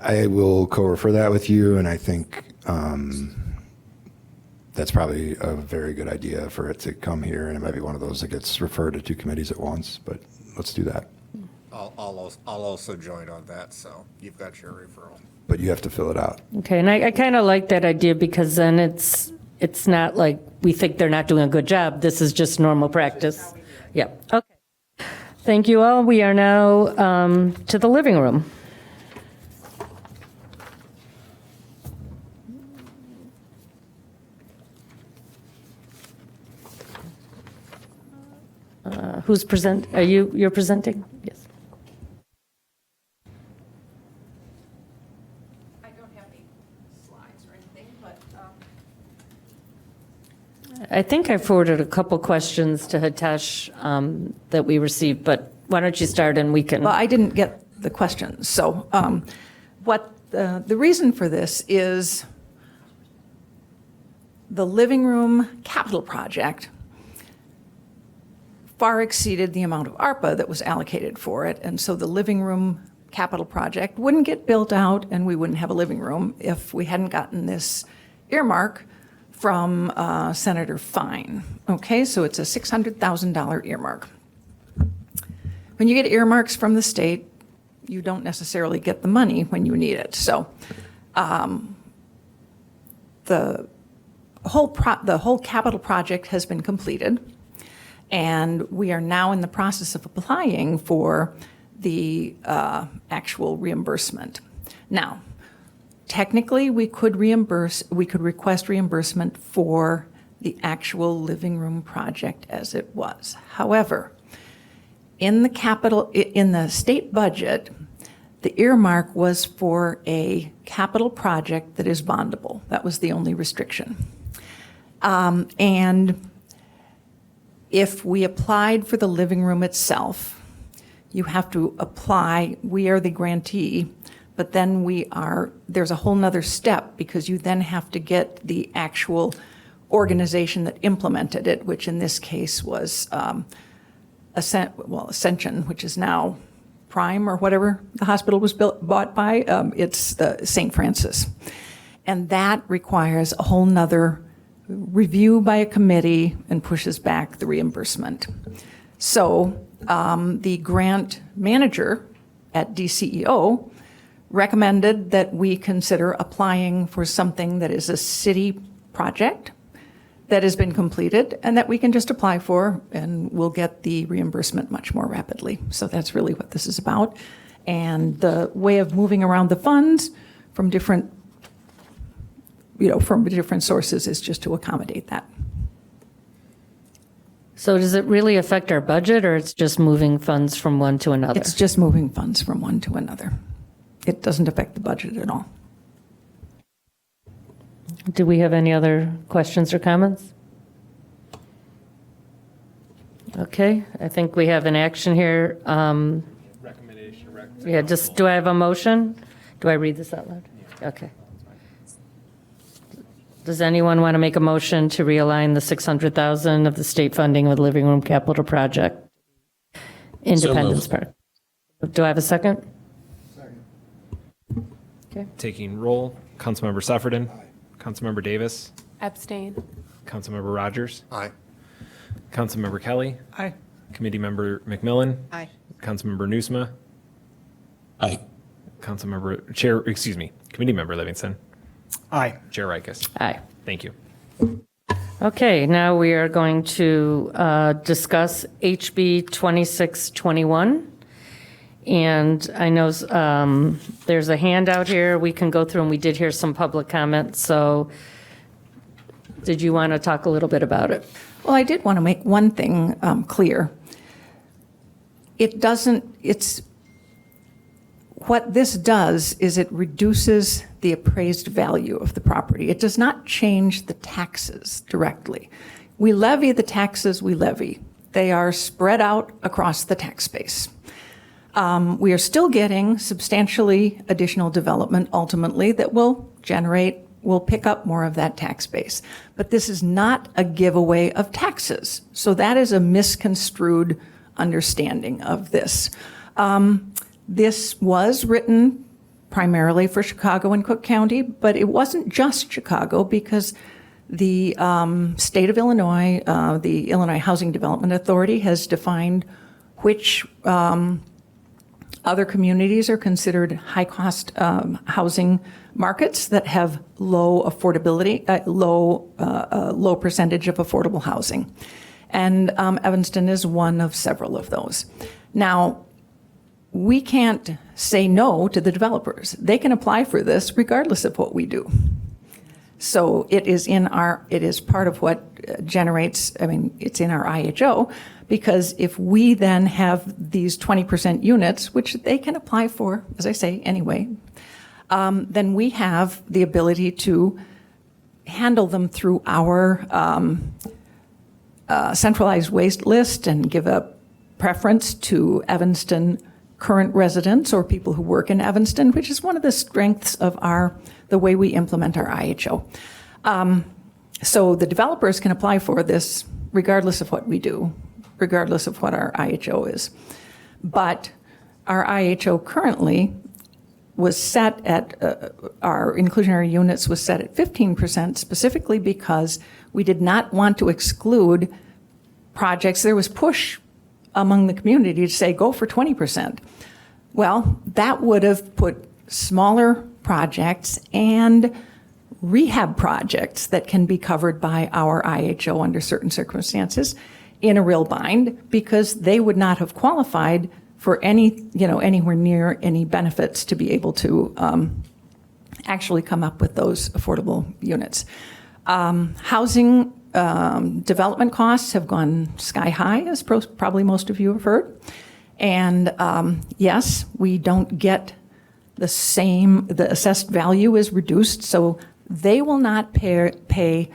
I will co-refer that with you, and I think that's probably a very good idea for it to come here, and it might be one of those that gets referred to 2 committees at once, but let's do that. I'll also join on that, so you've got your referral. But you have to fill it out. Okay, and I kind of like that idea because then it's not like we think they're not doing a good job. This is just normal practice. Yep, okay. Thank you all. We are now to the living room. You're presenting? Yes. I don't have any slides or anything, but. I think I forwarded a couple questions to Hitesh that we received, but why don't you start and we can. Well, I didn't get the questions. So what the reason for this is the living room capital project far exceeded the amount of ARPA that was allocated for it. And so the living room capital project wouldn't get built out and we wouldn't have a living room if we hadn't gotten this earmark from Senator Fine. Okay, so it's a $600,000 earmark. When you get earmarks from the state, you don't necessarily get the money when you need it. So the whole capital project has been completed, and we are now in the process of applying for the actual reimbursement. Now, technically, we could request reimbursement for the actual living room project as it was. However, in the state budget, the earmark was for a capital project that is bondable. That was the only restriction. And if we applied for the living room itself, you have to apply, we are the grantee, but then there's a whole nother step because you then have to get the actual organization that implemented it, which in this case was Ascension, which is now Prime or whatever the hospital was bought by. It's the St. Francis. And that requires a whole nother review by a committee and pushes back the reimbursement. So the grant manager at DCEO recommended that we consider applying for something that is a city project that has been completed and that we can just apply for and we'll get the reimbursement much more rapidly. So that's really what this is about. And the way of moving around the funds from different sources is just to accommodate that. So does it really affect our budget, or it's just moving funds from one to another? It's just moving funds from one to another. It doesn't affect the budget at all. Do we have any other questions or comments? Okay, I think we have an action here. Yeah, just, do I have a motion? Do I read this out loud? Okay. Does anyone want to make a motion to realign the $600,000 of the state funding with Living Room Capital Project? Independence Park. Do I have a second? Okay. Taking roll, Councilmember Sufferton. Councilmember Davis. Abstain. Councilmember Rogers. Aye. Councilmember Kelly. Aye. Committee Member McMillan. Aye. Councilmember Nusma. Aye. Committee Member Livingston. Aye. Chair Rikus. Aye. Thank you. Okay, now we are going to discuss HB 2621. And I know there's a handout here we can go through, and we did hear some public comments. So did you want to talk a little bit about it? Well, I did want to make one thing clear. What this does is it reduces the appraised value of the property. It does not change the taxes directly. We levy the taxes we levy. They are spread out across the tax base. We are still getting substantially additional development ultimately that will pick up more of that tax base. But this is not a giveaway of taxes. So that is a misconstrued understanding of this. This was written primarily for Chicago and Cook County, but it wasn't just Chicago because the state of Illinois, the Illinois Housing Development Authority has defined which other communities are considered high-cost housing markets that have low affordability, low percentage of affordable housing. And Evanston is one of several of those. Now, we can't say no to the developers. They can apply for this regardless of what we do. So it is part of what generates, it's in our IHO, because if we then have these 20% units, which they can apply for, as I say, anyway, then we have the ability to handle them through our centralized waste list and give a preference to Evanston current residents or people who work in Evanston, which is one of the strengths of the way we implement our IHO. So the developers can apply for this regardless of what we do, regardless of what our IHO is. But our IHO currently was set at, our inclusionary units was set at 15% specifically because we did not want to exclude projects. There was push among the community to say, go for 20%. Well, that would have put smaller projects and rehab projects that can be covered by our IHO under certain circumstances in a real bind because they would not have qualified for anywhere near any benefits to be able to actually come up with those affordable units. Housing development costs have gone sky high, as probably most of you have heard. And yes, we don't get the assessed value is reduced, so they will not pay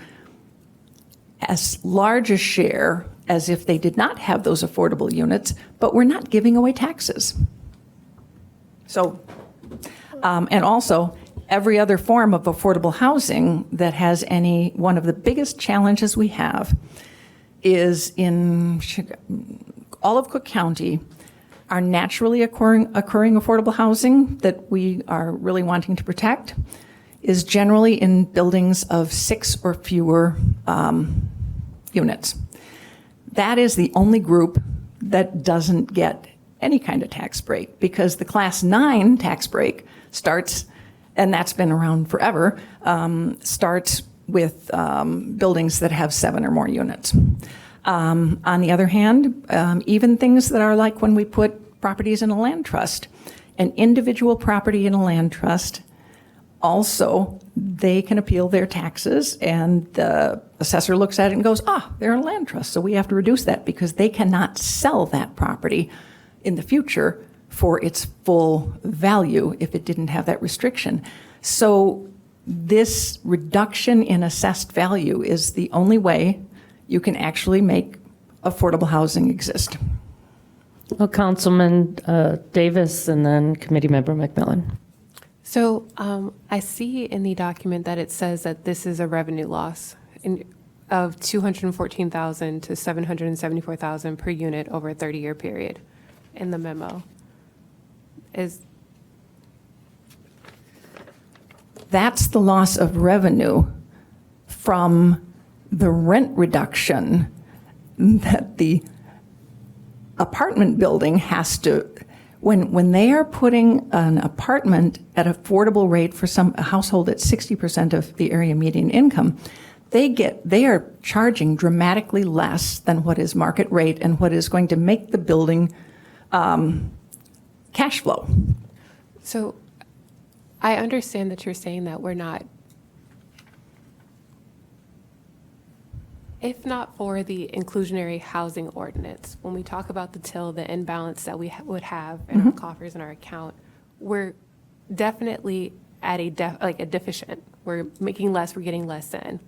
as large a share as if they did not have those affordable units, but we're not giving away taxes. So, and also, every other form of affordable housing that has any, one of the biggest challenges we have is in all of Cook County, our naturally occurring affordable housing that we are really wanting to protect is generally in buildings of 6 or fewer units. That is the only group that doesn't get any kind of tax break, because the Class 9 tax break starts, and that's been around forever, starts with buildings that have 7 or more units. On the other hand, even things that are like when we put properties in a land trust, an individual property in a land trust, also, they can appeal their taxes, and the assessor looks at it and goes, they're a land trust, so we have to reduce that because they cannot sell that property in the future for its full value if it didn't have that restriction. So this reduction in assessed value is the only way you can actually make affordable housing exist. Well, Councilman Davis and then Committee Member McMillan. So I see in the document that it says that this is a revenue loss of $214,000 to $774,000 per unit over a 30-year period in the memo. That's the loss of revenue from the rent reduction that the apartment building has to, when they are putting an apartment at affordable rate for a household at 60% of the area median income, they are charging dramatically less than what is market rate and what is going to make the building cash flow. So I understand that you're saying that we're not, if not for the inclusionary housing ordinance, when we talk about the till, the imbalance that we would have in our coffers in our account, we're definitely at a deficient. We're making less, we're getting less in.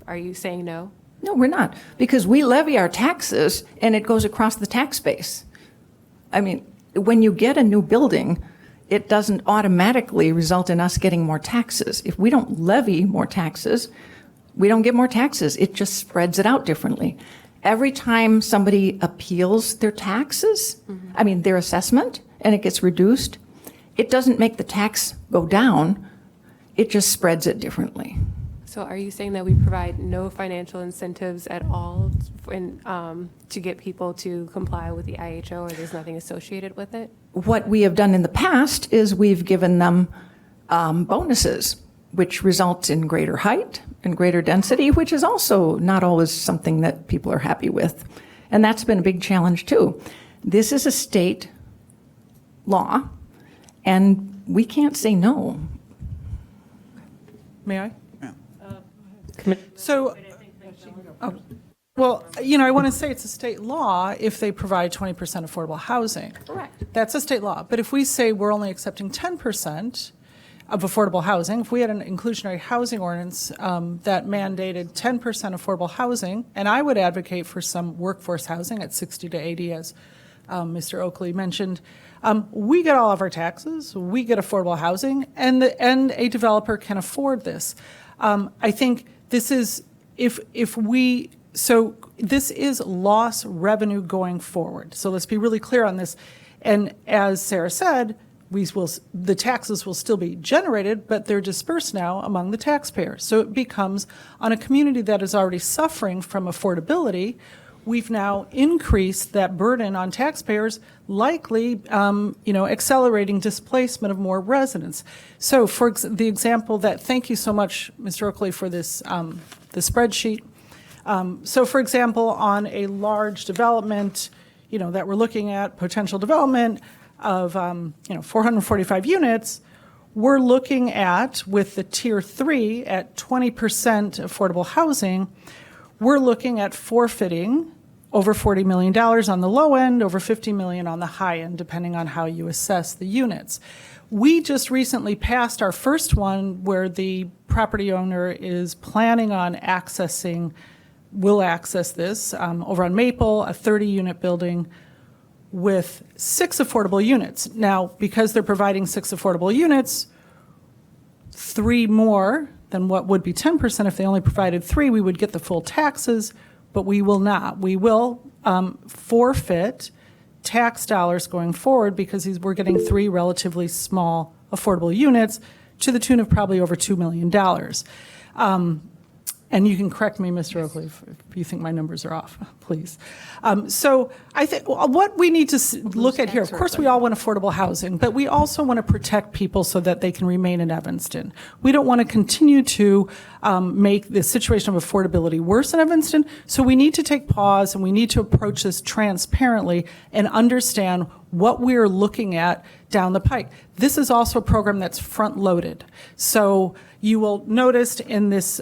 Are you saying no? No, we're not, because we levy our taxes and it goes across the tax base. I mean, when you get a new building, it doesn't automatically result in us getting more taxes. If we don't levy more taxes, we don't get more taxes. It just spreads it out differently. Every time somebody appeals their taxes, their assessment, and it gets reduced, it doesn't make the tax go down. It just spreads it differently. So are you saying that we provide no financial incentives at all to get people to comply with the IHO, or there's nothing associated with it? What we have done in the past is we've given them bonuses, which results in greater height and greater density, which is also not always something that people are happy with. And that's been a big challenge too. This is a state law, and we can't say no. May I? So, well, I want to say it's a state law if they provide 20% affordable housing. Correct. That's a state law. But if we say we're only accepting 10% of affordable housing, if we had an inclusionary housing ordinance that mandated 10% affordable housing, and I would advocate for some workforce housing at 60 to 80, as Mr. Oakley mentioned, we get all of our taxes, we get affordable housing, and a developer can afford this. I think this is, this is lost revenue going forward. So let's be really clear on this. And as Sarah said, the taxes will still be generated, but they're dispersed now among the taxpayers. So it becomes, on a community that is already suffering from affordability, we've now increased that burden on taxpayers, likely, accelerating displacement of more residents. So for the example thank you so much, Mr. Oakley, for this, the spreadsheet. So for example, on a large development, that we're looking at, potential development of, 445 units, we're looking at, with the tier 3 at 20% affordable housing, we're looking at forfeiting over $40 million on the low end, over $50 million on the high end, depending on how you assess the units. We just recently passed our first one where the property owner is planning on accessing will access this. Over on Maple, a 30-unit building with 6 affordable units. Now, because they're providing 6 affordable units, 3 more than what would be 10%. If they only provided 3, we would get the full taxes, but we will not. We will forfeit tax dollars going forward because we're getting 3 relatively small affordable units to the tune of probably over $2 million. And you can correct me, Mr. Oakley, if you think my numbers are off, please. So I think what we need to look at here, of course, we all want affordable housing, but we also want to protect people so that they can remain in Evanston. We don't want to continue to make the situation of affordability worse in Evanston. So we need to take pause and we need to approach this transparently and understand what we're looking at down the pike. This is also a program that's front-loaded. So you will notice in this,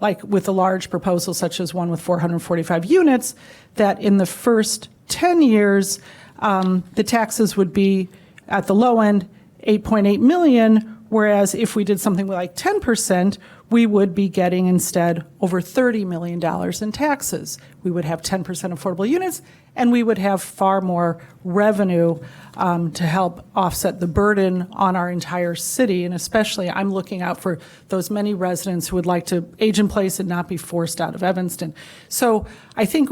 like with a large proposal such as one with 445 units, that in the first 10 years, the taxes would be at the low end 8.8 million, whereas if we did something like 10%, we would be getting instead over $30 million in taxes. We would have 10% affordable units, and we would have far more revenue to help offset the burden on our entire city. And especially, I'm looking out for those many residents who would like to age in place and not be forced out of Evanston. So I think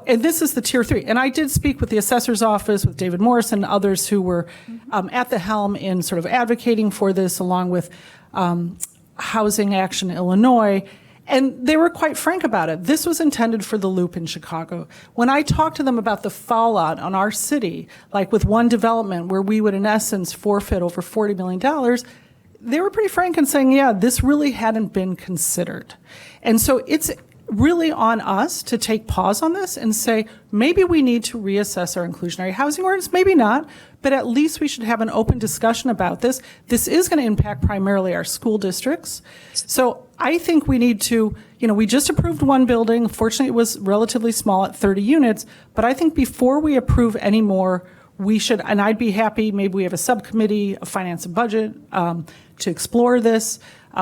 and this is the tier 3. And I did speak with the assessor's office, with David Morrison, and others who were at the helm in sort of advocating for this, along with Housing Action Illinois. And they were quite frank about it. This was intended for the Loop in Chicago. When I talked to them about the fallout on our city, like with one development where we would in essence forfeit over $40 million, they were pretty frank in saying, yeah, this really hadn't been considered. And so it's really on us to take pause on this and say, maybe we need to reassess our inclusionary housing ordinance, maybe not, but at least we should have an open discussion about this. This is going to impact primarily our school districts. So I think we need to, we just approved one building. Fortunately, it was relatively small at 30 units, but I think before we approve any more, we should, and I'd be happy, maybe we have a subcommittee of finance and budget to explore this,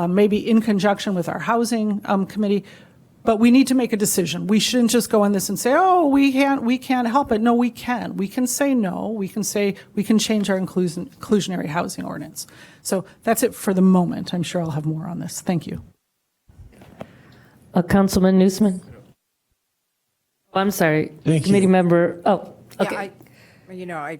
maybe in conjunction with our housing committee. But we need to make a decision. We shouldn't just go in this and say, oh, we can't help it. No, we can. We can say no. We can say we can change our inclusionary housing ordinance. So that's it for the moment. I'm sure I'll have more on this. Thank you. Councilman Newsman. Oh, I'm sorry. Thank Committee you. member. Oh, okay. Yeah,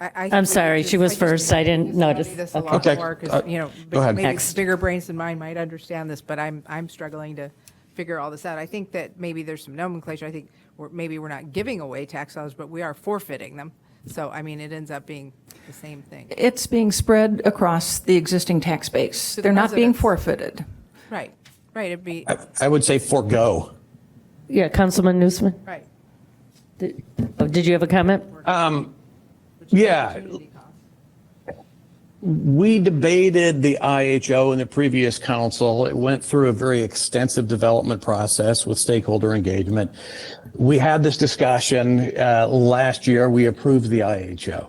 I'm sorry. She was first. I didn't notice. This a lot more, 'cause, go ahead. maybe bigger brains than mine might understand this, but I'm struggling to figure all this out. I think that maybe there's some nomenclature. I think maybe we're not giving away tax dollars, but we are forfeiting them. So, I mean, it ends up being the same thing. It's being spread across the existing tax base. To the They're not being residents. forfeited. Right, it'd be, I would say forego. Yeah, Councilman Newsman. right. Did you have a comment? Yeah. We debated the IHO in the previous council. It went through a very extensive development process with stakeholder engagement. We had this discussion last year. We approved the IHO.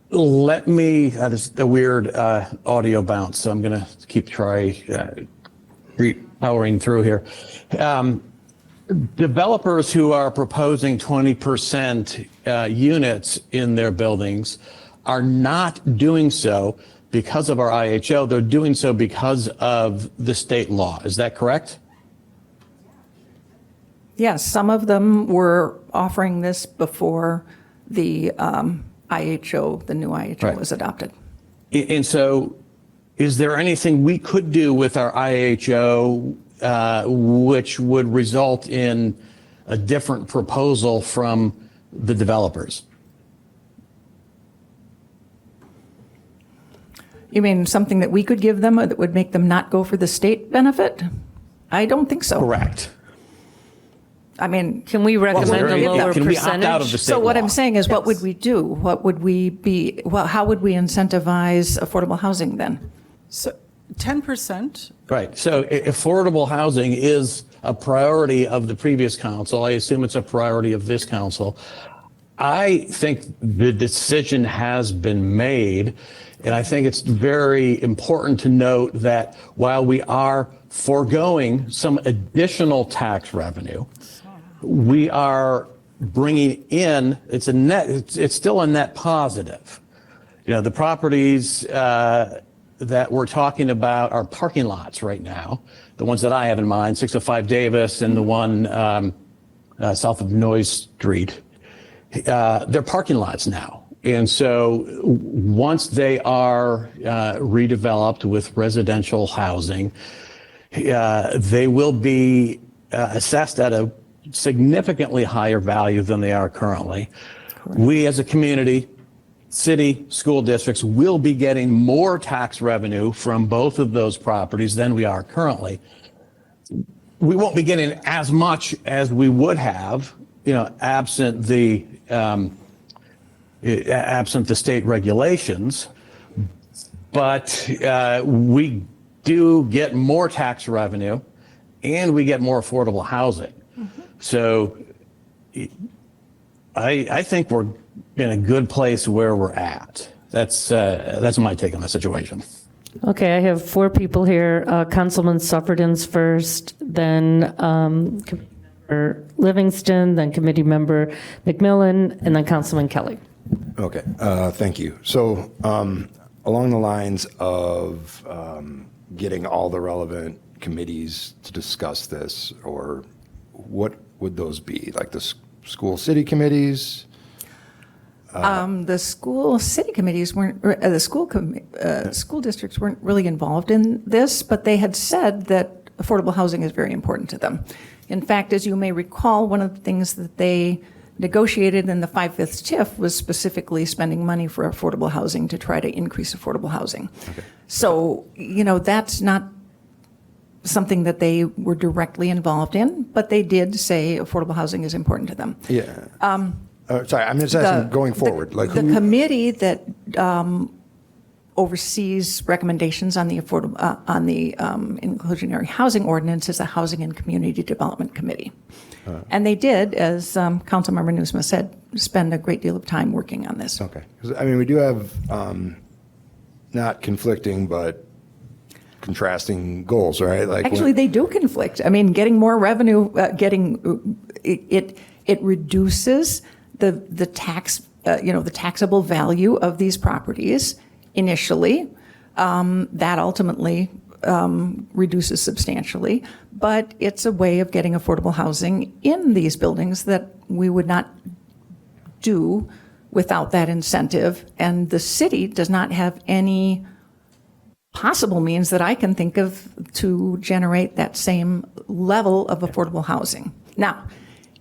This is a weird audio bounce, so I'm going to keep powering through here. Developers who are proposing 20% units in their buildings are not doing so because of our IHO. They're doing so because of the state law. Is that correct? Yes, some of them were offering this before the IHO, the new IHO Right. was adopted. And so is there anything we could do with our IHO which would result in a different proposal from the developers? You mean something that we could give them that would make them not go for the state benefit? I don't think so. Correct. I mean, Can we recommend a lower Can we opt out of percentage? the state so what law? I'm saying is, what would we do? What would we be? Well, how would we incentivize affordable housing then? So 10%. Right. So affordable housing is a priority of the previous council. I assume it's a priority of this council. I think the decision has been made, and I think it's very important to note that while we are foregoing some additional tax revenue, we are bringing in, it's still a net positive. The properties that we're talking about are parking lots right now, the ones that I have in mind, 605 Davis and the one south of Noyes Street. They're parking lots now. And so once they are redeveloped with residential housing, they will be assessed at a significantly higher value than they are currently. Correct. We as a community, city, school districts will be getting more tax revenue from both of those properties than we are currently. We won't be getting as much as we would have, absent the state regulations, but we do get more tax revenue and we get more affordable housing. Mm-hmm. So I think we're in a good place where we're at. That's my take on the situation. Okay, I have 4 people here. Councilman Suffredin's first, then Committee Member Livingston, then Committee Member McMillan, and then Councilman Kelly. Okay, thank you. So along the lines of getting all the relevant committees to discuss this, or what would those be? Like the school city committees? The school city committees weren't, school districts weren't really involved in this, but they had said that affordable housing is very important to them. In fact, as you may recall, one of the things that they negotiated in the 5/5 TIF was specifically spending money for affordable housing to try to increase affordable housing. Okay. So, that's not something that they were directly involved in, but they did say affordable housing is important to them. Yeah. Sorry, I'm just asking going forward. The committee that oversees recommendations on the inclusionary housing ordinance is the Housing and Community Development Committee. And they did, as Councilmember Newsma said, spend a great deal of time working on this. Okay. Because, we do have not conflicting, but contrasting goals, right? Actually, they do conflict. Getting more revenue, it reduces the tax, the taxable value of these properties initially. That ultimately reduces substantially, but it's a way of getting affordable housing in these buildings that we would not do without that incentive. And the city does not have any possible means that I can think of to generate that same level of affordable housing. Now,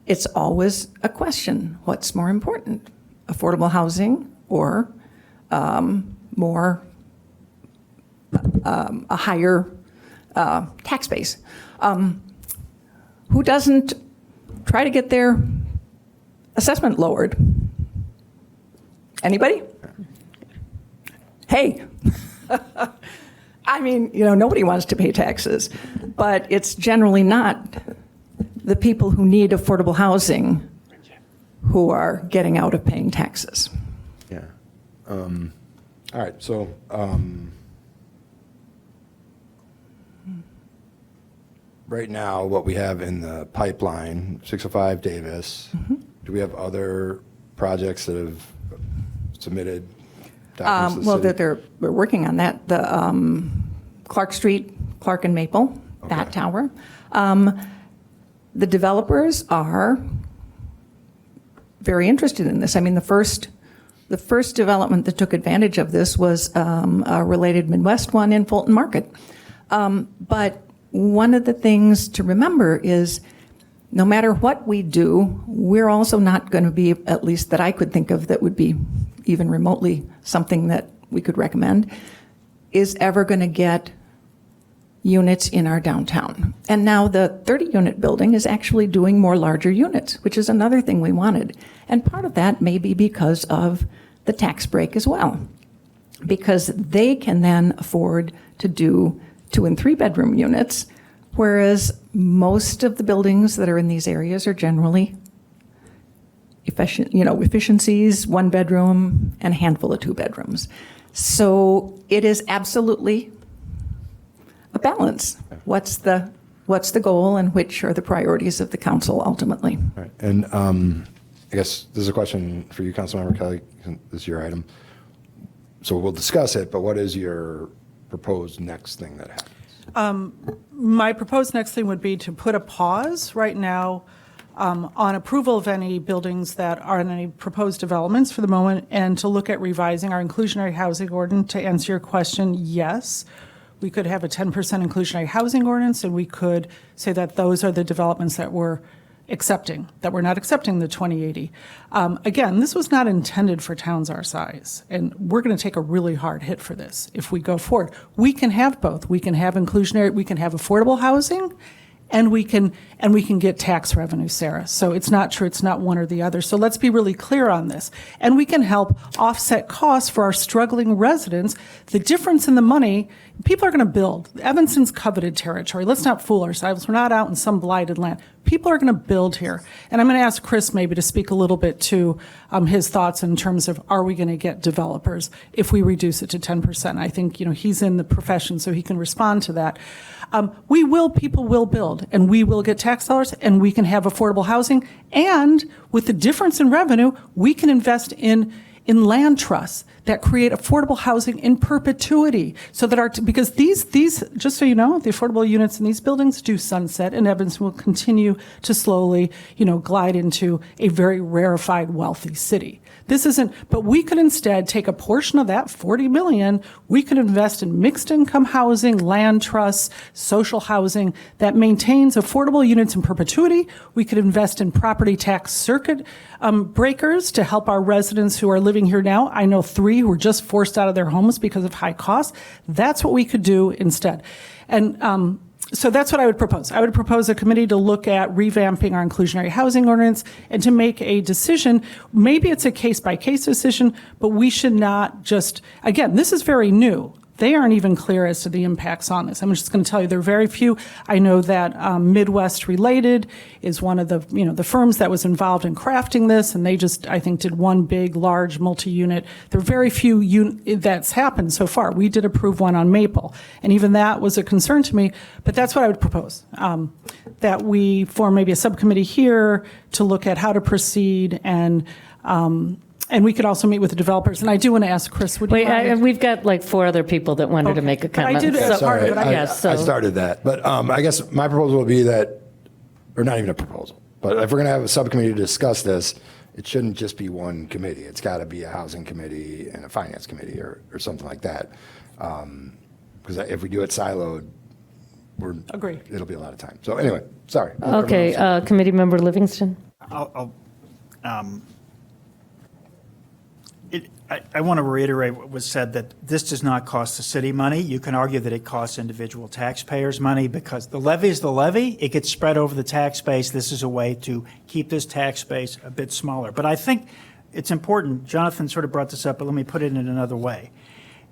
it's always a question, what's more important, affordable housing or a higher tax base? Who doesn't try to get their assessment lowered? Anybody? Hey. Nobody wants to pay taxes, but it's generally not the people who need affordable housing who are getting out of paying taxes. Yeah. All right. So right now, what we have in the pipeline, 605 Davis, do we have other projects that have submitted documents to the city? We're working on that. The Clark Street, Clark and Maple, that tower. The developers are very interested in this. The first development that took advantage of this was a Related Midwest one in Fulton Market. But one of the things to remember is no matter what we do, we're also not going to be, at least that I could think of that would be even remotely something that we could recommend, is ever going to get units in our downtown. And now the 30-unit building is actually doing more larger units, which is another thing we wanted. And part of that may be because of the tax break as well, because they can then afford to do 2- and 3-bedroom units, whereas most of the buildings that are in these areas are generally efficiencies, one bedroom and a handful of two bedrooms. So it is absolutely a balance. What's the goal and which are the priorities of the council ultimately? Right. And I guess this is a question for you, Councilmember Kelly. This is your item. So we'll discuss it, but what is your proposed next thing that happens? My proposed next thing would be to put a pause right now on approval of any buildings that are in any proposed developments for the moment, and to look at revising our inclusionary housing ordinance. To answer your question, yes, we could have a 10% inclusionary housing ordinance, and we could say that those are the developments that we're accepting, that we're not accepting the 2080. Again, this was not intended for towns our size, and we're going to take a really hard hit for this if we go forward. We can have both. We can have inclusionary, we can have affordable housing, and we can get tax revenue, Sarah. So it's not true, it's not one or the other. So let's be really clear on this. And we can help offset costs for our struggling residents. The difference in the money, people are going to build. Evanston's coveted territory. Let's not fool ourselves. We're not out in some blighted land. People are going to build here. And I'm going to ask Chris maybe to speak a little bit to his thoughts in terms of, are we going to get developers if we reduce it to 10%? I think, he's in the profession, so he can respond to that. People will build, and we will get tax dollars, and we can have affordable housing. And with the difference in revenue, we can invest in land trusts that create affordable housing in perpetuity, so that because these, just so you know, the affordable units in these buildings do sunset, and Evanston will continue to slowly, glide into a very rarefied, wealthy city. But we could instead take a portion of that, 40 million, we could invest in mixed income housing, land trusts, social housing that maintains affordable units in perpetuity. We could invest in property tax circuit breakers to help our residents who are living here now. I know 3 who were just forced out of their homes because of high costs. That's what we could do instead. And so that's what I would propose. I would propose a committee to look at revamping our inclusionary housing ordinance and to make a decision. Maybe it's a case-by-case decision, but we should not just, again, this is very new. They aren't even clear as to the impacts on this. I'm just going to tell you there are very few. I know that Midwest Related is one of the firms that was involved in crafting this, and they just, I think, did one big, large multi-unit. There are very few that's happened so far. We did approve one on Maple, and even that was a concern to me. But that's what I would propose, that we form maybe a subcommittee here to look at how to proceed, and we could also meet with the developers. And I do want to ask Chris, would you mind? We've got like 4 other people that wanted to make a comment. But I did. Sorry, I so. started that. But I guess my proposal would be that, or not even a proposal, but if we're going to have a subcommittee to discuss this, it shouldn't just be one committee. It's got to be a housing committee and a finance committee or something like that. Because if we do it siloed, it'll be a lot of time. So anyway, sorry. Okay, Committee Member Livingston. I want to reiterate what was said, that this does not cost the city money. You can argue that it costs individual taxpayers money because the levy is the levy. It gets spread over the tax base. This is a way to keep this tax base a bit smaller. But I think it's important, Jonathan sort of brought this up, but let me put it in another way.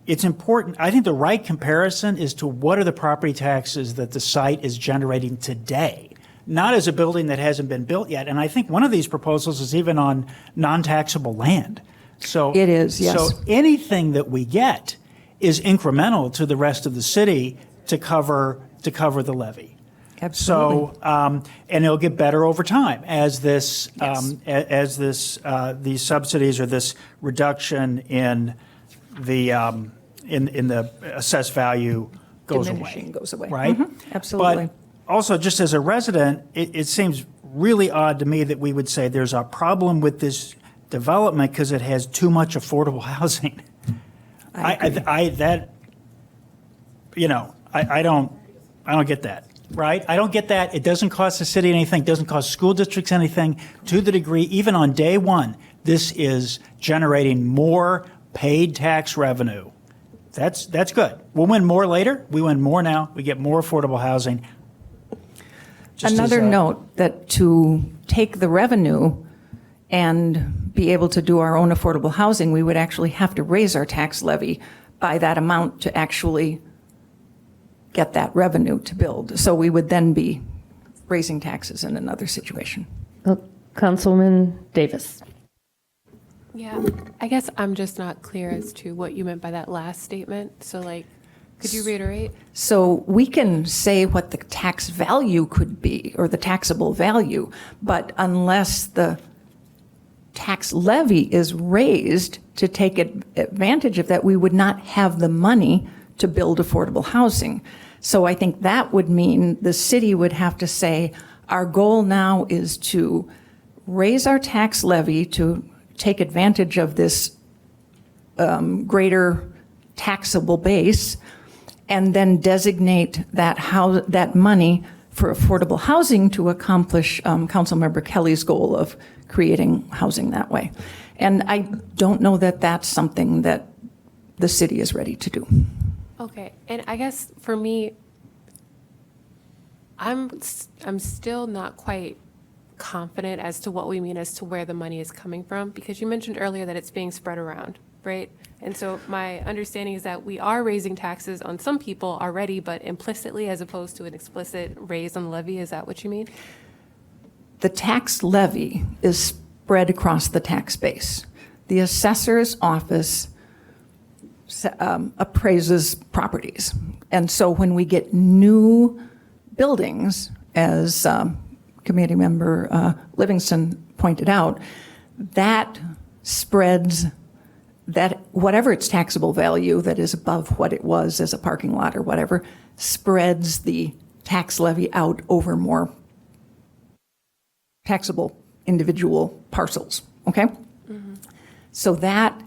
It's important, I think the right comparison is to what are the property taxes that the site is generating today, not as a building that hasn't been built yet. And I think one of these proposals is even on non-taxable land. So it is, yes. So anything that we get is incremental to the rest of the city to cover the levy. Absolutely. So and it'll get better over time as this these subsidies or this reduction in the in the assessed value goes away. Right? Mm-hmm. Absolutely. But also, just as a resident, it seems really odd to me that we would say there's a problem with this development because it has too much affordable housing. I don't get that, right? I don't get that. It doesn't cost the city anything, doesn't cost school districts anything, to the degree, even on day one, this is generating more paid tax revenue. That's good. We'll win more later. We win more now. We get more affordable housing. Another note, that to take the revenue and be able to do our own affordable housing, we would actually have to raise our tax levy by that amount to actually get that revenue to build. So we would then be raising taxes in another situation. Councilman Davis. Yeah, I guess I'm just not clear as to what you meant by that last statement. So like, could you reiterate? So we can say what the tax value could be, or the taxable value, but unless the tax levy is raised to take advantage of that, we would not have the money to build affordable housing. So I think that would mean the city would have to say, our goal now is to raise our tax levy to take advantage of this greater taxable base, and then designate that money for affordable housing to accomplish Councilmember Kelly's goal of creating housing that way. And I don't know that that's something that the city is ready to do. Okay, and I guess for me, I'm still not quite confident as to what we mean as to where the money is coming from, because you mentioned earlier that it's being spread around, right? And so my understanding is that we are raising taxes on some people already, but implicitly as opposed to an explicit raise on the levy. Is that what you mean? The tax levy is spread across the tax base. The assessor's office appraises properties. And so when we get new buildings, as Committee Member Livingston pointed out, that spreads that whatever its taxable value that is above what it was as a parking lot or whatever, spreads the tax levy out over more taxable individual parcels, okay? Mm-hmm. So that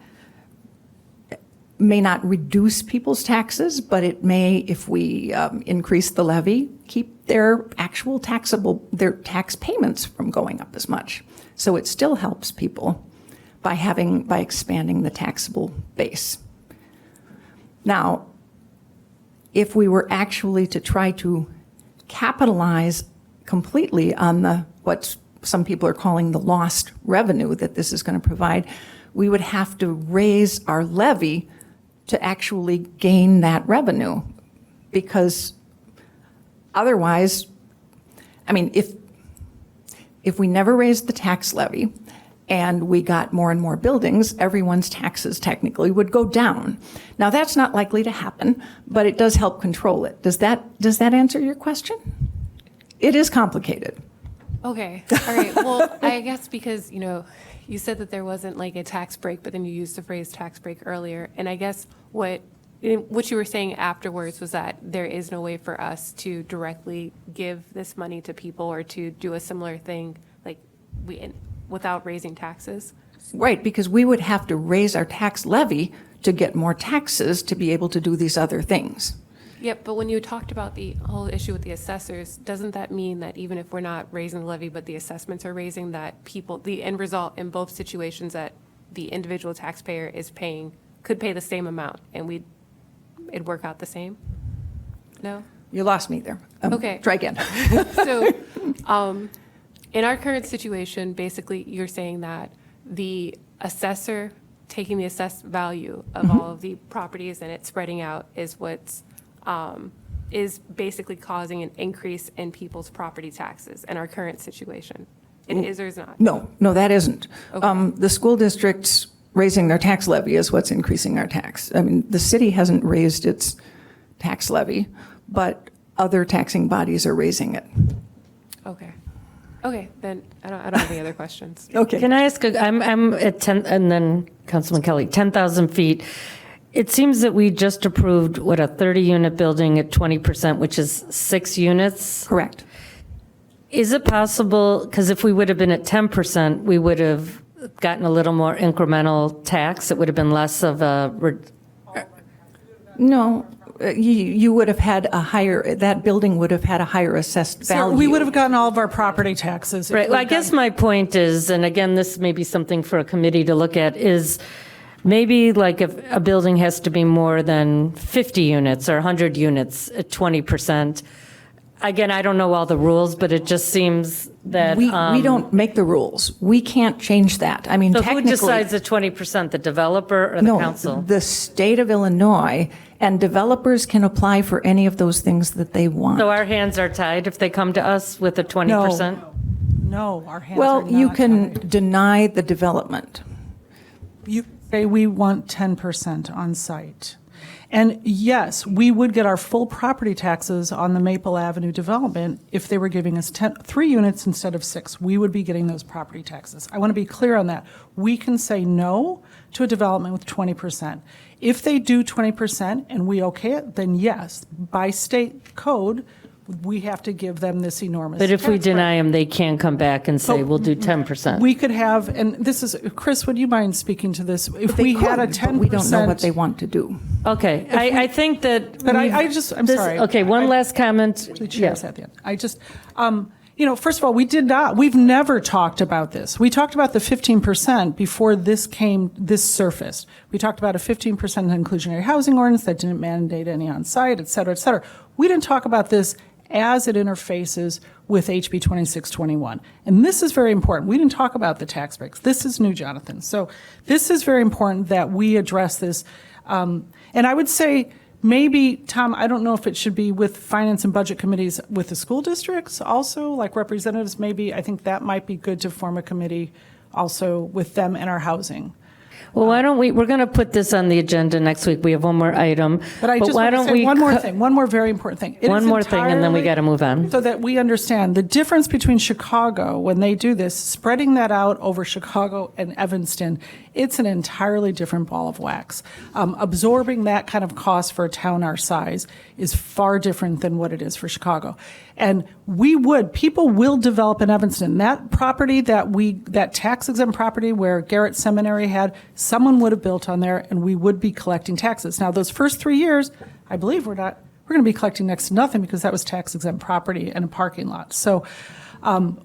may not reduce people's taxes, but it may, if we increase the levy, keep their actual their tax payments from going up as much. So it still helps people by expanding the taxable base. Now, if we were actually to try to capitalize completely on what some people are calling the lost revenue that this is going to provide, we would have to raise our levy to actually gain that revenue, because otherwise, I mean, if we never raised the tax levy and we got more and more buildings, everyone's taxes technically would go down. Now, that's not likely to happen, but it does help control it. Does that answer your question? It is complicated. Okay, all right. Well, I guess because, you said that there wasn't like a tax break, but then you used the phrase tax break earlier. And I guess what you were saying afterwards was that there is no way for us to directly give this money to people or to do a similar thing without raising taxes. Right, because we would have to raise our tax levy to get more taxes to be able to do these other things. Yep, but when you talked about the whole issue with the assessors, doesn't that mean that even if we're not raising the levy, but the assessments are raising, that the end result in both situations, that the individual taxpayer could pay the same amount and it'd work out the same? No? You lost me there. Okay. Try again. So, in our current situation, basically, you're saying that the assessor taking the assessed value of all of the properties and it spreading out is what's is basically causing an increase in people's property taxes in our current situation. It is or is not? No, that isn't. Okay. The school districts raising their tax levy is what's increasing our tax. I mean, the city hasn't raised its tax levy, but other taxing bodies are raising it. Okay, then I don't have any other questions. Okay. Can I ask, I'm at 10, and then Councilman Kelly, 10,000 feet. It seems that we just approved, a 30-unit building at 20%, which is 6 units? Correct. Is it possible, because if we would have been at 10%, we would have gotten a little more incremental tax? It would have been less of a... No, you would have had that building would have had a higher assessed value. So we would have gotten all of our property taxes. Right, well, I guess my point is, and again, this may be something for a committee to look at, is maybe like if a building has to be more than 50 units or 100 units at 20%. Again, I don't know all the rules, but it just seems that... We don't make the rules. We can't change that. I mean, so technically... who decides the 20%, the developer or the council? The state of Illinois, and developers can apply for any of those things that they want. So our hands are tied if they come to us with a 20%? No, our hands are Well, not you can tied. deny the development. You say we want 10% on site. And yes, we would get our full property taxes on the Maple Avenue development if they were giving us 3 units instead of 6. We would be getting those property taxes. I want to be clear on that. We can say no to a development with 20%. If they do 20% and we okay it, then yes, by state code, we have to give them this enormous. But if we tax break. deny them, they can come back and say, But we'll do 10%. We could have, and this is, Chris, would you mind speaking to this? If They we had a could, 10%. but we don't know what they want to do. Okay, I think that. But we've- I'm sorry. Okay, one last comment. The chair's at the end. I just, first of all, we've never talked about this. We talked about the 15% before this surfaced. We talked about a 15% inclusionary housing ordinance that didn't mandate any on-site, et cetera, et cetera. We didn't talk about this as it interfaces with HB 2621. And this is very important. We didn't talk about the tax breaks. This is new, Jonathan. So this is very important that we address this. And I would say, maybe, Tom, I don't know if it should be with finance and budget committees with the school districts also, like representatives, maybe. I think that might be good to form a committee also with them and our housing. Well, why don't we're going to put this on the agenda next week. We have one more item. But I just why want to don't say we one more thing, one more very important thing. It One is more thing, and then we entirely- got to move on. So that we understand the difference between Chicago, when they do this, spreading that out over Chicago and Evanston, it's an entirely different ball of wax. Absorbing that kind of cost for a town our size is far different than what it is for Chicago. And people will develop in Evanston. That property that tax exempt property where Garrett Seminary had, someone would have built on there and we would be collecting taxes. Now, those first 3 years, I believe we're going to be collecting next to nothing because that was tax exempt property and a parking lot. So,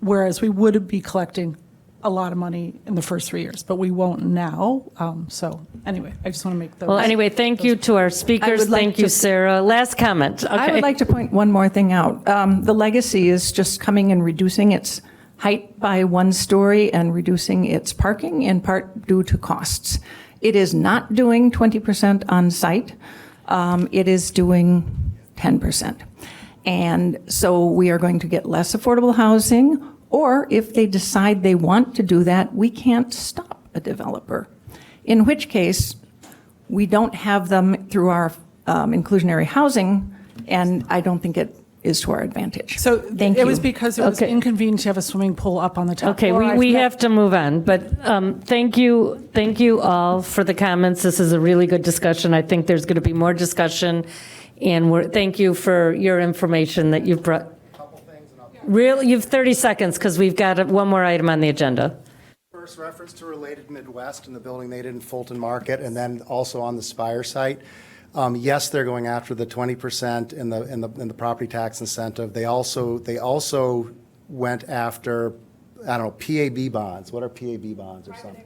whereas we would be collecting a lot of money in the first 3 years, but we won't now. So anyway, I just want to make those. Well, anyway, thank you to our speakers. would like Thank you, to- Sarah. Last comment. Okay. I would like to point one more thing out. The Legacy is just coming and reducing its height by 1 story and reducing its parking in part due to costs. It is not doing 20% on site. It is doing 10%. And so we are going to get less affordable housing, or if they decide they want to do that, we can't stop a developer. In which case, we don't have them through our inclusionary housing, and I don't think it is to our advantage. So Thank it was you. because it was Okay. inconvenient to have a swimming pool up on the top Okay, floor. we have to move on, but thank you all for the comments. This is a really good discussion. I think there's going to be more discussion, and thank you for your information that you've brought. Really, you've 30 seconds because we've got one more item on the agenda. First reference to Related Midwest and the building they did in Fulton Market, and then also on the Spire site. Yes, they're going after the 20% in the property tax incentive. They also went after, I don't know, PAB bonds. What are PAB bonds or something?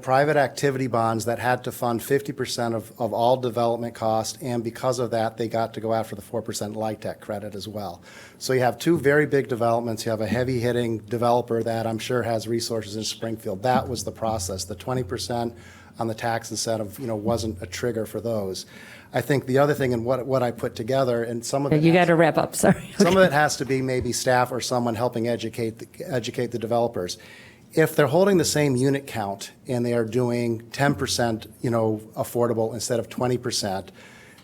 Private activity bonds that had to fund 50% of all development cost, and because of that, they got to go after the 4% LIHTC credit as well. So you have 2 very big developments. You have a heavy-hitting developer that I'm sure has resources in Springfield. That was the process. The 20% on the tax incentive, wasn't a trigger for those. I think the other thing, and what I put together, and some of it You got to wrap up, sorry. some of it has to be maybe staff or someone helping educate the developers. If they're holding the same unit count and they are doing 10%, affordable instead of 20%,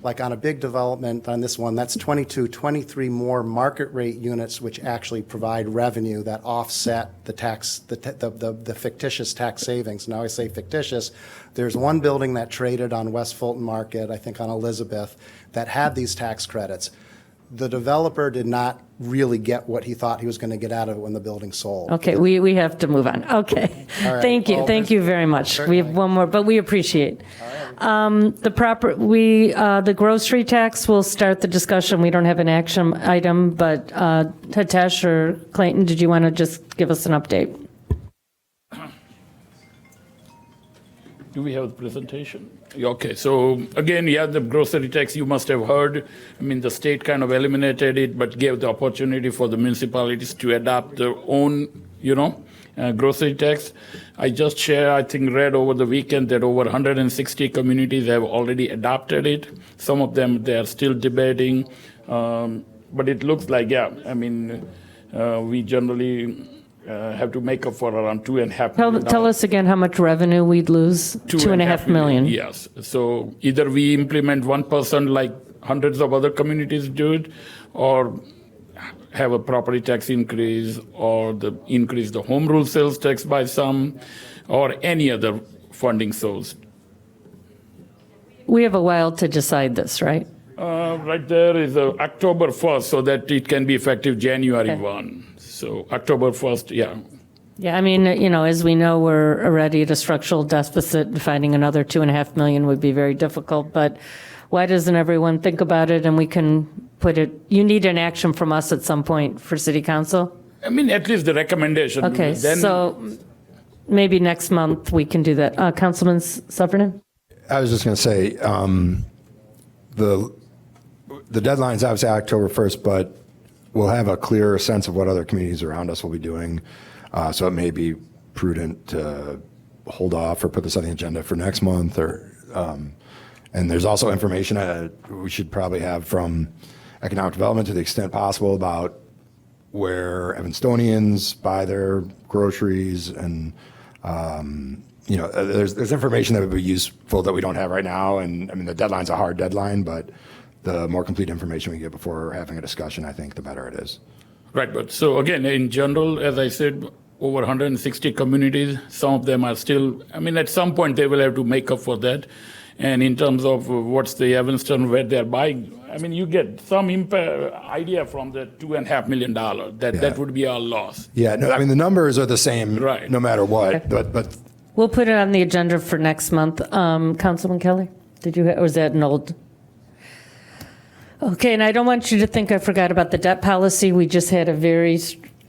like on a big development on this one, that's 23 more market rate units which actually provide revenue that offset the fictitious tax savings. Now I say fictitious, there's one building that traded on West Fulton Market, I think on Elizabeth, that had these tax credits. The developer did not really get what he thought he was going to get out of it when the building sold. Okay, we have to move on. Okay. All right. Thank you. Well, Thank you very much. We have one more, but we appreciate. The grocery tax, we'll start the discussion. We don't have an action item, but Hitesh or Clayton, did you want to just give us an update? Do we have the presentation? Okay, so again, the grocery tax, you must have heard. I mean, the state kind of eliminated it, but gave the opportunity for the municipalities to adopt their own, grocery tax. I just read over the weekend that over 160 communities have already adopted it. Some of them, they are still debating. But it looks like, We generally have to make up for around $2.5 million. Tell us again how much revenue we'd lose? 2.5 million. Yes. So either we implement 1% like hundreds of other communities do it, or have a property tax increase, or increase the home rule sales tax by some, or any other funding source. We have a while to decide this, right? Right there is October 1st, so that it can be effective January Okay. 1. So October 1st, yeah. Yeah, I mean, as we know, we're already at a structural deficit, and finding another 2.5 million would be very difficult, but why doesn't everyone think about it and we can put it, you need an action from us at some point for city council? I mean, at least the recommendation. Okay, Then- so maybe next month we can do that. Councilman Sufferman? I was just going to say, the deadline's obviously October 1st, but we'll have a clearer sense of what other communities around us will be doing. So it may be prudent to hold off or put this on the agenda for next month. And there's also information we should probably have from economic development to the extent possible about where Evanstonians buy their groceries, and there's information that would be useful that we don't have right now. And I mean, the deadline's a hard deadline, but the more complete information we get before having a discussion, I think the better it is. Right, but so again, in general, as I said, over 160 communities, some of them are still, I mean, at some point they will have to make up for that. And in terms of what's the Evanston, where they're buying, I mean, you get some idea from the $2.5 million. That would be our loss. Yeah, no, I mean, the numbers are the same Right. no matter what, Okay. but We'll put it on the agenda for next month. Councilman Kelly, or was that an old? Okay, and I don't want you to think I forgot about the debt policy. We just had a very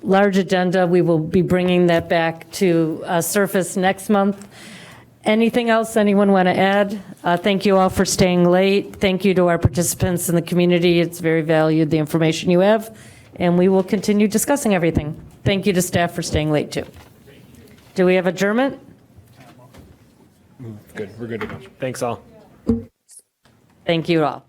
large agenda. We will be bringing that back to surface next month. Anything else anyone want to add? Thank you all for staying late. Thank you to our participants in the community. It's very valued, the information you have, and we will continue discussing everything. Thank you to staff for staying late, too. Do we have adjournment? Good, we're good to go. Thanks all. Thank you all.